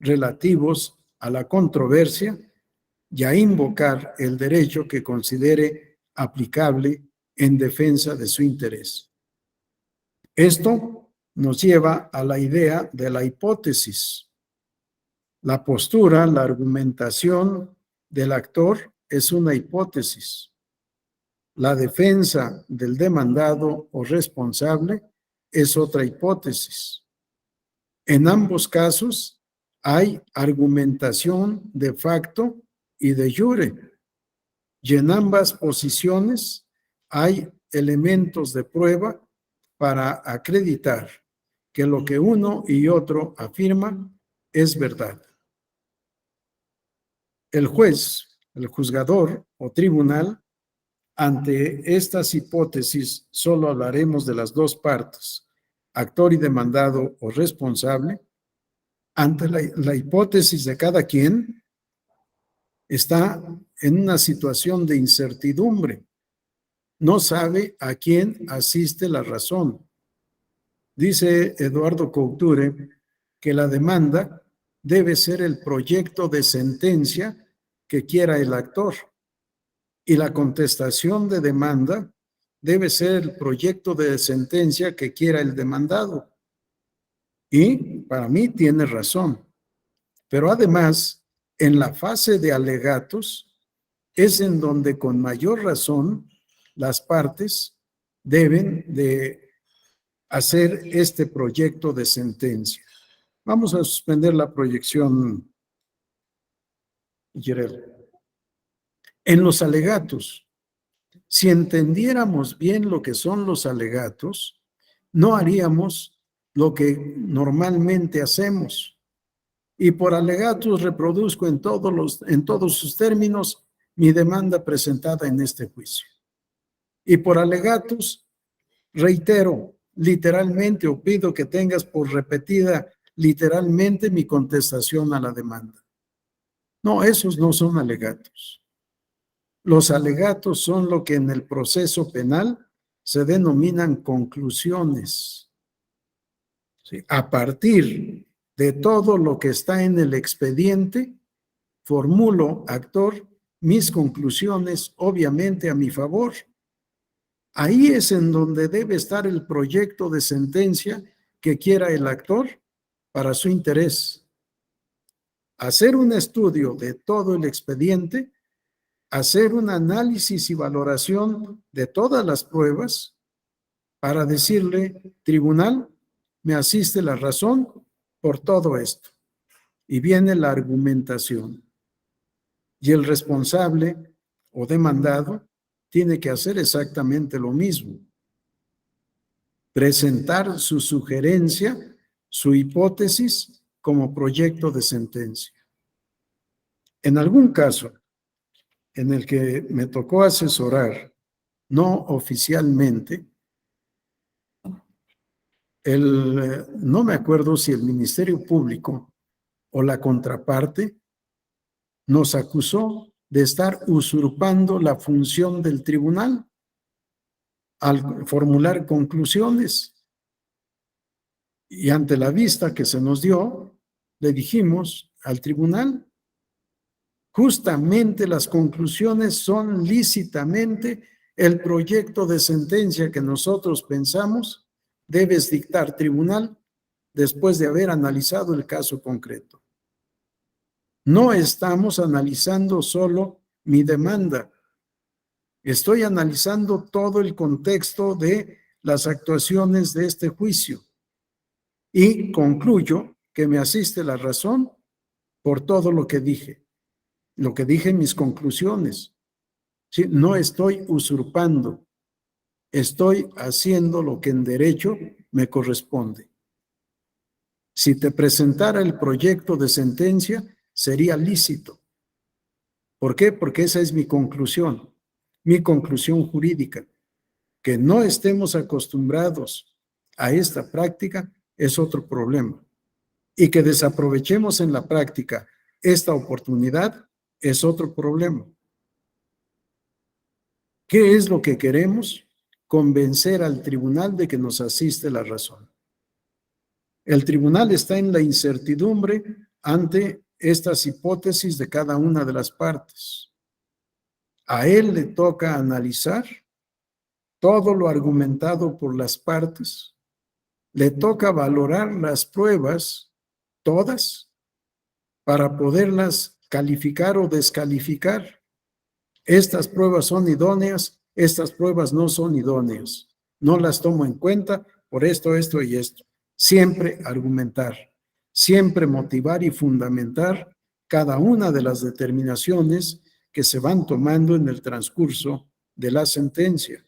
Speaker 2: relativos a la controversia y a invocar el derecho que considere aplicable en defensa de su interés. Esto nos lleva a la idea de la hipótesis. La postura, la argumentación del actor es una hipótesis. La defensa del demandado o responsable es otra hipótesis. En ambos casos hay argumentación de facto y de jure, y en ambas posiciones hay elementos de prueba para acreditar que lo que uno y otro afirman es verdad. El juez, el juzgador o tribunal, ante estas hipótesis solo hablaremos de las dos partes, actor y demandado o responsable. Ante la hipótesis de cada quien, está en una situación de incertidumbre. No sabe a quién asiste la razón. Dice Eduardo Couture que la demanda debe ser el proyecto de sentencia que quiera el actor y la contestación de demanda debe ser el proyecto de sentencia que quiera el demandado. Y para mí tiene razón. Pero además, en la fase de alegatos es en donde con mayor razón las partes deben de hacer este proyecto de sentencia. Vamos a suspender la proyección, Yerel. En los alegatos, si entendiéramos bien lo que son los alegatos, no haríamos lo que normalmente hacemos. Y por alegatos reproduzco en todos sus términos mi demanda presentada en este juicio. Y por alegatos reitero literalmente o pido que tengas por repetida literalmente mi contestación a la demanda. No, esos no son alegatos. Los alegatos son lo que en el proceso penal se denominan conclusiones. ¿Sí? A partir de todo lo que está en el expediente, formulo, actor, mis conclusiones, obviamente a mi favor. Ahí es en donde debe estar el proyecto de sentencia que quiera el actor para su interés. Hacer un estudio de todo el expediente, hacer un análisis y valoración de todas las pruebas para decirle, tribunal, me asiste la razón por todo esto. Y viene la argumentación. Y el responsable o demandado tiene que hacer exactamente lo mismo. Presentar su sugerencia, su hipótesis como proyecto de sentencia. En algún caso en el que me tocó asesorar, no oficialmente, no me acuerdo si el Ministerio Público o la contraparte nos acusó de estar usurpando la función del tribunal al formular conclusiones. Y ante la vista que se nos dio, le dijimos al tribunal, justamente las conclusiones son lícitamente el proyecto de sentencia que nosotros pensamos debes dictar, tribunal, después de haber analizado el caso concreto. No estamos analizando solo mi demanda. Estoy analizando todo el contexto de las actuaciones de este juicio y concluyo que me asiste la razón por todo lo que dije en mis conclusiones. ¿Sí? No estoy usurpando, estoy haciendo lo que en derecho me corresponde. Si te presentara el proyecto de sentencia, sería lícito. ¿Por qué? Porque esa es mi conclusión jurídica. Que no estemos acostumbrados a esta práctica es otro problema. Y que desaprovechemos en la práctica esta oportunidad es otro problema. ¿Qué es lo que queremos? Convencer al tribunal de que nos asiste la razón. El tribunal está en la incertidumbre ante estas hipótesis de cada una de las partes. A él le toca analizar todo lo argumentado por las partes. Le toca valorar las pruebas, todas, para poderlas calificar o descalificar. Estas pruebas son idóneas, estas pruebas no son idóneas. No las tomo en cuenta por esto, esto y esto. Siempre argumentar, siempre motivar y fundamentar cada una de las determinaciones que se van tomando en el transcurso de la sentencia,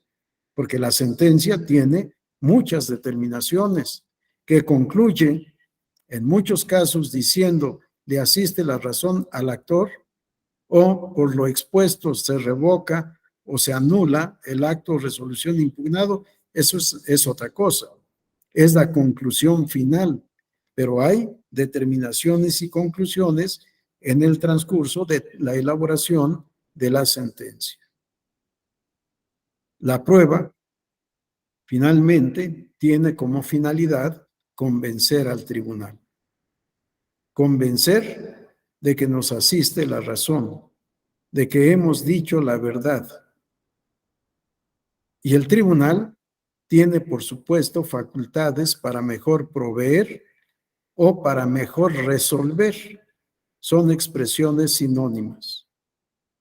Speaker 2: porque la sentencia tiene muchas determinaciones que concluyen en muchos casos diciendo le asiste la razón al actor o por lo expuesto se revoca o se anula el acto o resolución impugnado. Eso es otra cosa. Es la conclusión final, pero hay determinaciones y conclusiones en el transcurso de la elaboración de la sentencia. La prueba Finalmente, tiene como finalidad convencer al tribunal. Convencer de que nos asiste la razón, de que hemos dicho la verdad. Y el tribunal tiene, por supuesto, facultades para mejor proveer o para mejor resolver. Son expresiones sinónimas.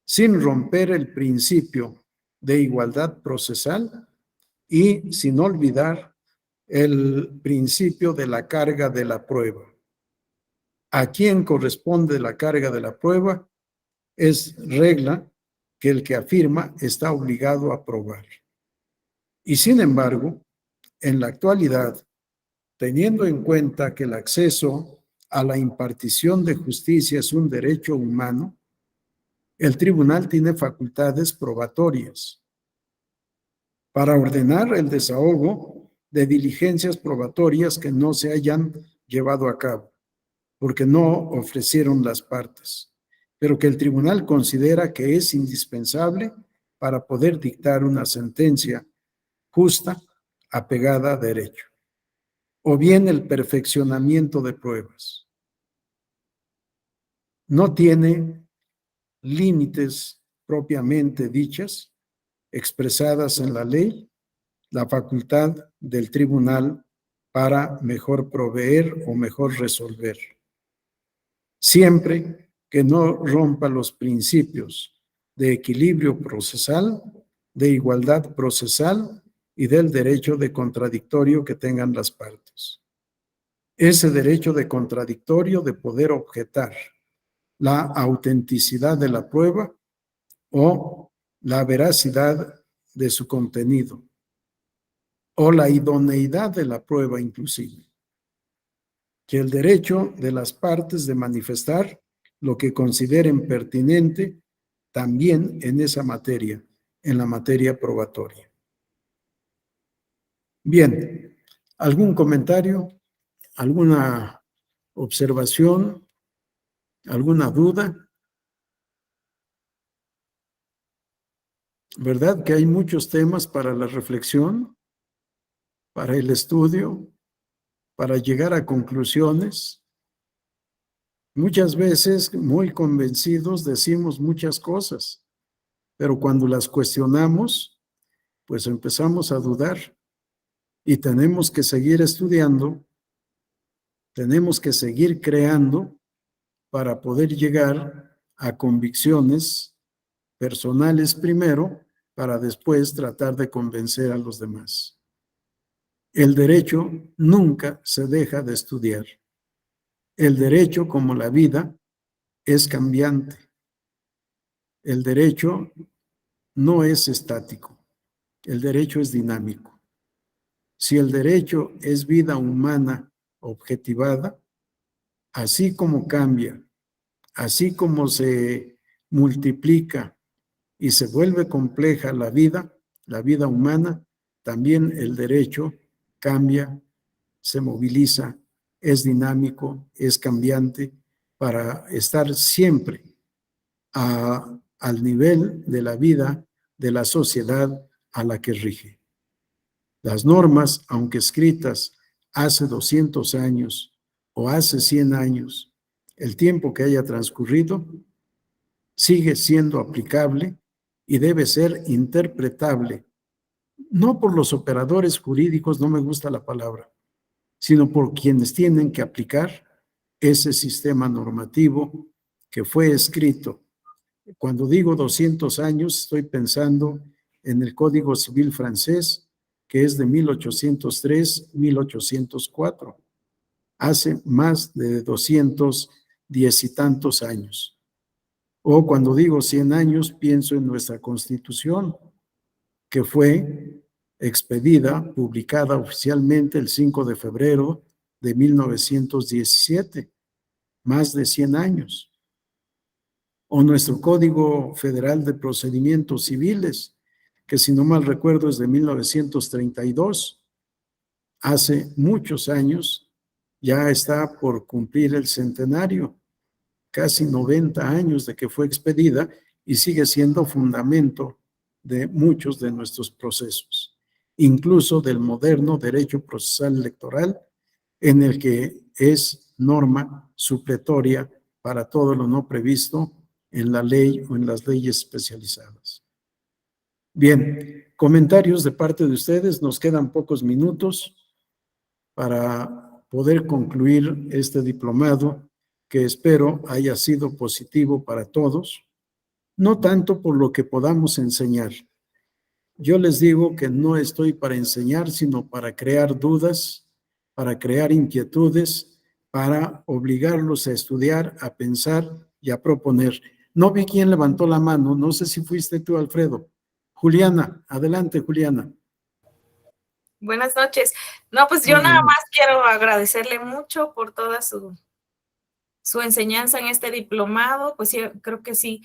Speaker 2: Sin romper el principio de igualdad procesal y sin olvidar el principio de la carga de la prueba. ¿A quién corresponde la carga de la prueba? Es regla que el que afirma está obligado a probar. Y sin embargo, en la actualidad, teniendo en cuenta que el acceso a la impartición de justicia es un derecho humano, el tribunal tiene facultades probatorias para ordenar el desahogo de diligencias probatorias que no se hayan llevado a cabo, porque no ofrecieron las partes, pero que el tribunal considera que es indispensable para poder dictar una sentencia justa, apegada a derecho, o bien el perfeccionamiento de pruebas. No tiene límites propiamente dichas, expresadas en la ley, la facultad del tribunal para mejor proveer o mejor resolver, siempre que no rompa los principios de equilibrio procesal, de igualdad procesal y del derecho de contradictorio que tengan las partes. Ese derecho de contradictorio de poder objetar la autenticidad de la prueba o la veracidad de su contenido o la idoneidad de la prueba inclusive. Que el derecho de las partes de manifestar lo que consideren pertinente también en esa materia, en la materia probatoria. Bien, ¿algún comentario? ¿Alguna observación? ¿Alguna duda? ¿Verdad que hay muchos temas para la reflexión, para el estudio, para llegar a conclusiones? Muchas veces, muy convencidos, decimos muchas cosas, pero cuando las cuestionamos, pues empezamos a dudar y tenemos que seguir estudiando, tenemos que seguir creando para poder llegar a convicciones personales primero, para después tratar de convencer a los demás. El derecho nunca se deja de estudiar. El derecho, como la vida, es cambiante. El derecho no es estático. El derecho es dinámico. Si el derecho es vida humana objetivada, así como cambia, así como se multiplica y se vuelve compleja la vida humana, también el derecho cambia, se moviliza, es dinámico, es cambiante, para estar siempre al nivel de la vida de la sociedad a la que rige. Las normas, aunque escritas hace 200 años o hace 100 años, el tiempo que haya transcurrido, sigue siendo aplicable y debe ser interpretable, no por los operadores jurídicos, no me gusta la palabra, sino por quienes tienen que aplicar ese sistema normativo que fue escrito. Cuando digo 200 años, estoy pensando en el Código Civil francés, que es de 1803-1804, hace más de 210 y tantos años. O cuando digo 100 años, pienso en nuestra Constitución, que fue expedida, publicada oficialmente el 5 de febrero de 1917, más de 100 años. O nuestro Código Federal de Procedimientos Civiles, que si no mal recuerdo es de 1932, hace muchos años, ya está por cumplir el centenario, casi 90 años de que fue expedida y sigue siendo fundamento de muchos de nuestros procesos. incluso del moderno derecho procesal electoral, en el que es norma supletoria para todo lo no previsto en la ley o en las leyes especializadas. Bien, comentarios de parte de ustedes. Nos quedan pocos minutos para poder concluir este diplomado, que espero haya sido positivo para todos, no tanto por lo que podamos enseñar. Yo les digo que no estoy para enseñar, sino para crear dudas, para crear inquietudes, para obligarlos a estudiar, a pensar y a proponer. No vi quién levantó la mano, no sé si fuiste tú, Alfredo. Juliana, adelante, Juliana.
Speaker 5: Buenas noches. No, pues yo nada más quiero agradecerle mucho por toda su enseñanza en este diplomado. Pues sí, creo que sí,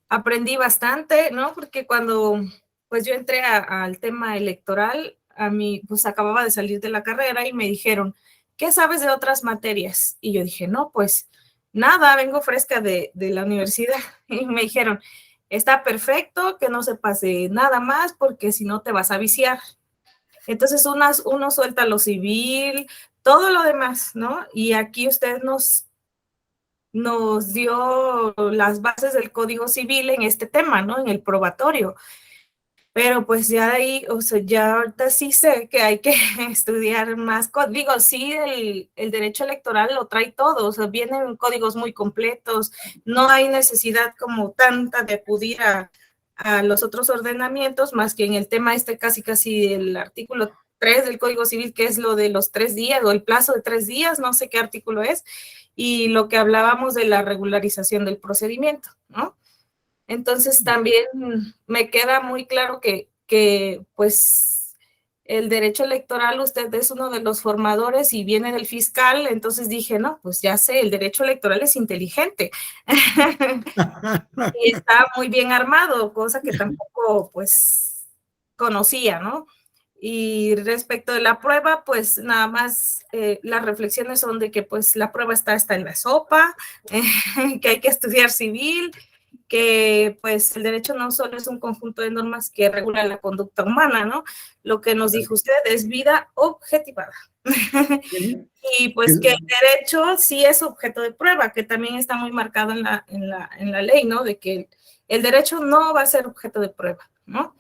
Speaker 5: aprendí bastante, ¿no? Porque cuando pues yo entré al tema electoral, a mí pues acababa de salir de la carrera y me dijeron, ¿qué sabes de otras materias? Y yo dije, no, pues nada, vengo fresca de la universidad. Y me dijeron, está perfecto, que no sepas de nada más porque si no te vas a viciar. Entonces uno suelta lo civil, todo lo demás, ¿no? Y aquí usted nos dio las bases del Código Civil en este tema, ¿no? En el probatorio. Pero pues ya de ahí, o sea, ya ahorita sí sé que hay que estudiar más. Digo, sí, el derecho electoral lo trae todo, o sea, vienen códigos muy completos, no hay necesidad como tanta de acudir a los otros ordenamientos, más que en el tema casi el artículo 3 del Código Civil, que es lo de los 3 días o el plazo de 3 días, no sé qué artículo es, y lo que hablábamos de la regularización del procedimiento, ¿no? Entonces también me queda muy claro que pues el derecho electoral, usted es uno de los formadores y viene del fiscal, entonces dije, no, pues ya sé, el derecho electoral es inteligente y está muy bien armado, cosa que tampoco pues conocía, ¿no? Y respecto de la prueba, pues nada más las reflexiones son de que pues la prueba está en la sopa, que hay que estudiar civil, que pues el derecho no solo es un conjunto de normas que regula la conducta humana, ¿no? Lo que nos dijo usted es vida objetivada. Y pues que el derecho sí es objeto de prueba, que también está muy marcado en la ley, ¿no? De que el derecho no va a ser objeto de prueba, ¿no?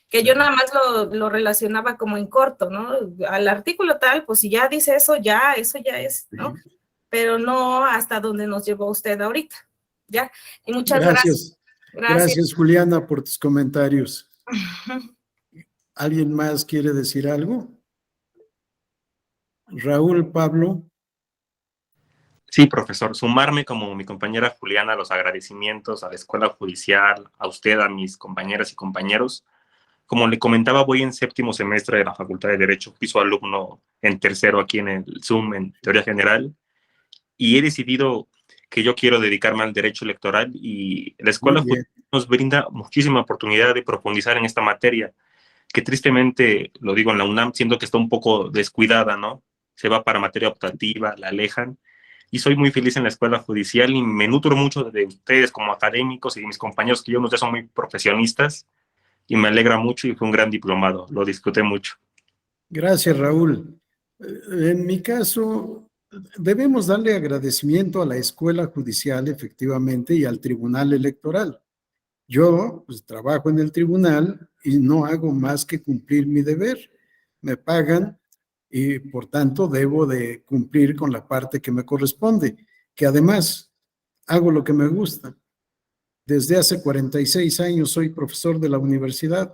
Speaker 5: Que yo nada más lo relacionaba como en corto, ¿no? Al artículo tal, pues si ya dice eso ya es, ¿no? Pero no hasta donde nos llevó usted ahorita, ¿ya? Y muchas gracias.
Speaker 2: Gracias, Juliana, por tus comentarios. ¿Alguien más quiere decir algo? Raúl, Pablo.
Speaker 6: Sí, profesor, sumarme como mi compañera Juliana los agradecimientos a la Escuela Judicial, a usted, a mis compañeras y compañeros. Como le comentaba, voy en 7º semestre de la Facultad de Derecho, fui su alumno en 3º aquí en el Zoom, en Teoría General, y he decidido que yo quiero dedicarme al derecho electoral y la Escuela Judicial nos brinda muchísima oportunidad de profundizar en esta materia, que tristemente, lo digo en la UNAM, siento que está un poco descuidada, ¿no? Se va para materia optativa, la alejan, y soy muy feliz en la Escuela Judicial y me nutro mucho de ustedes como académicos y de mis compañeros que yo ya son muy profesionistas, y me alegra mucho y fue un gran diplomado, lo disfruté mucho.
Speaker 2: Gracias, Raúl. En mi caso, debemos darle agradecimiento a la Escuela Judicial, efectivamente, y al Tribunal Electoral. Yo pues, trabajo en el tribunal y no hago más que cumplir mi deber. Me pagan y, por tanto, debo de cumplir con la parte que me corresponde, que además hago lo que me gusta. Desde hace 46 años soy profesor de la universidad,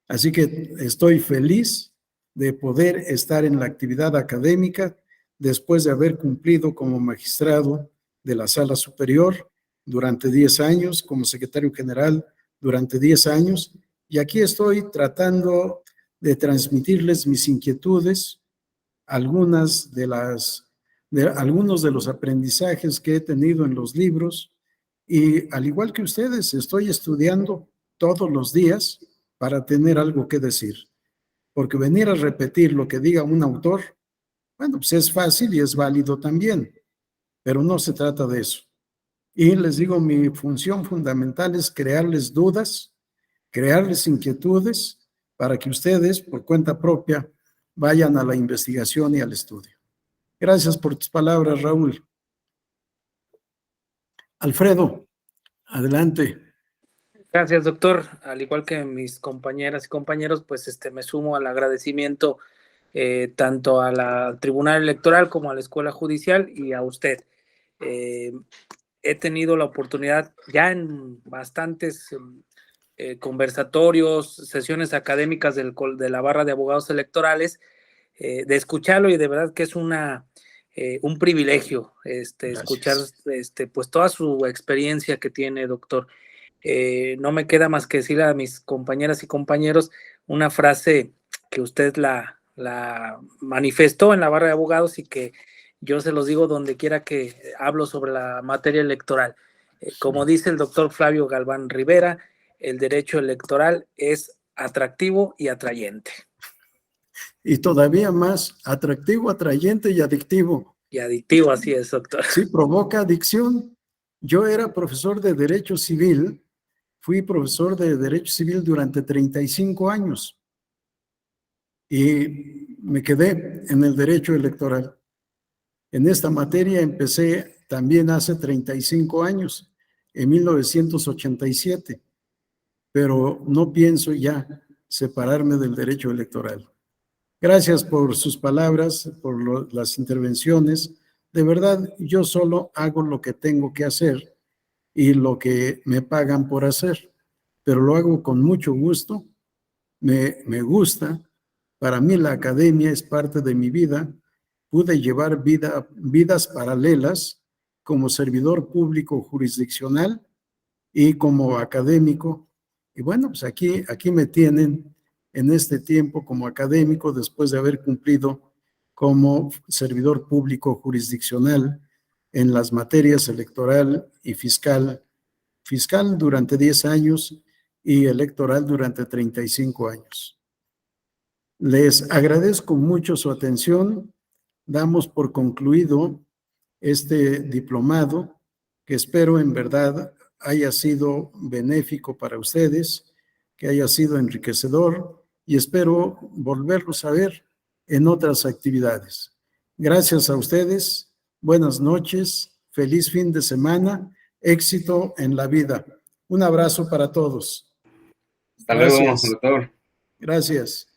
Speaker 2: así que estoy feliz de poder estar en la actividad académica después de haber cumplido como magistrado de la Sala Superior durante 10 años, como secretario general durante 10 años, y aquí estoy tratando de transmitirles mis inquietudes, algunos de los aprendizajes que he tenido en los libros, y al igual que ustedes, estoy estudiando todos los días para tener algo que decir, porque venir a repetir lo que diga un autor, bueno, pues es fácil y es válido también, pero no se trata de eso. Y les digo, mi función fundamental es crearles dudas, crearles inquietudes para que ustedes, por cuenta propia, vayan a la investigación y al estudio. Gracias por tus palabras, Raúl. Alfredo, adelante.
Speaker 3: Gracias, doctor. Al igual que mis compañeras y compañeros, pues me sumo al agradecimiento tanto a la Tribunal Electoral como a la Escuela Judicial y a usted. He tenido la oportunidad ya en bastantes conversatorios, sesiones académicas de la barra de abogados electorales, de escucharlo, y de verdad que es un privilegio escuchar pues toda su experiencia que tiene, doctor. No me queda más que decirle a mis compañeras y compañeros una frase que usted la manifestó en la barra de abogados y que yo se los digo donde quiera que hablo sobre la materia electoral. Como dice el doctor Flavio Galván Rivera, el derecho electoral es atractivo y atrayente.
Speaker 2: Y todavía más atractivo, atrayente y adictivo.
Speaker 3: Y adictivo, así es, doctor.
Speaker 2: Sí, provoca adicción. Yo era profesor de Derecho Civil, fui profesor de Derecho Civil durante 35 años y me quedé en el derecho electoral. En esta materia empecé también hace 35 años, en 1987, pero no pienso ya separarme del derecho electoral. Gracias por sus palabras, por las intervenciones. De verdad, yo solo hago lo que tengo que hacer y lo que me pagan por hacer, pero lo hago con mucho gusto, me gusta. Para mí la academia es parte de mi vida. Pude llevar vidas paralelas como servidor público jurisdiccional y como académico. Y bueno, pues aquí me tienen en este tiempo como académico después de haber cumplido como servidor público jurisdiccional en las materias electoral y fiscal durante 10 años y electoral durante 35 años. Les agradezco mucho su atención. Damos por concluido este diplomado, que espero en verdad haya sido benéfico para ustedes, que haya sido enriquecedor, y espero volverlos a ver en otras actividades. Gracias a ustedes, buenas noches, feliz fin de semana, éxito en la vida. Un abrazo para todos.
Speaker 7: Hasta luego, doctor.
Speaker 2: Gracias.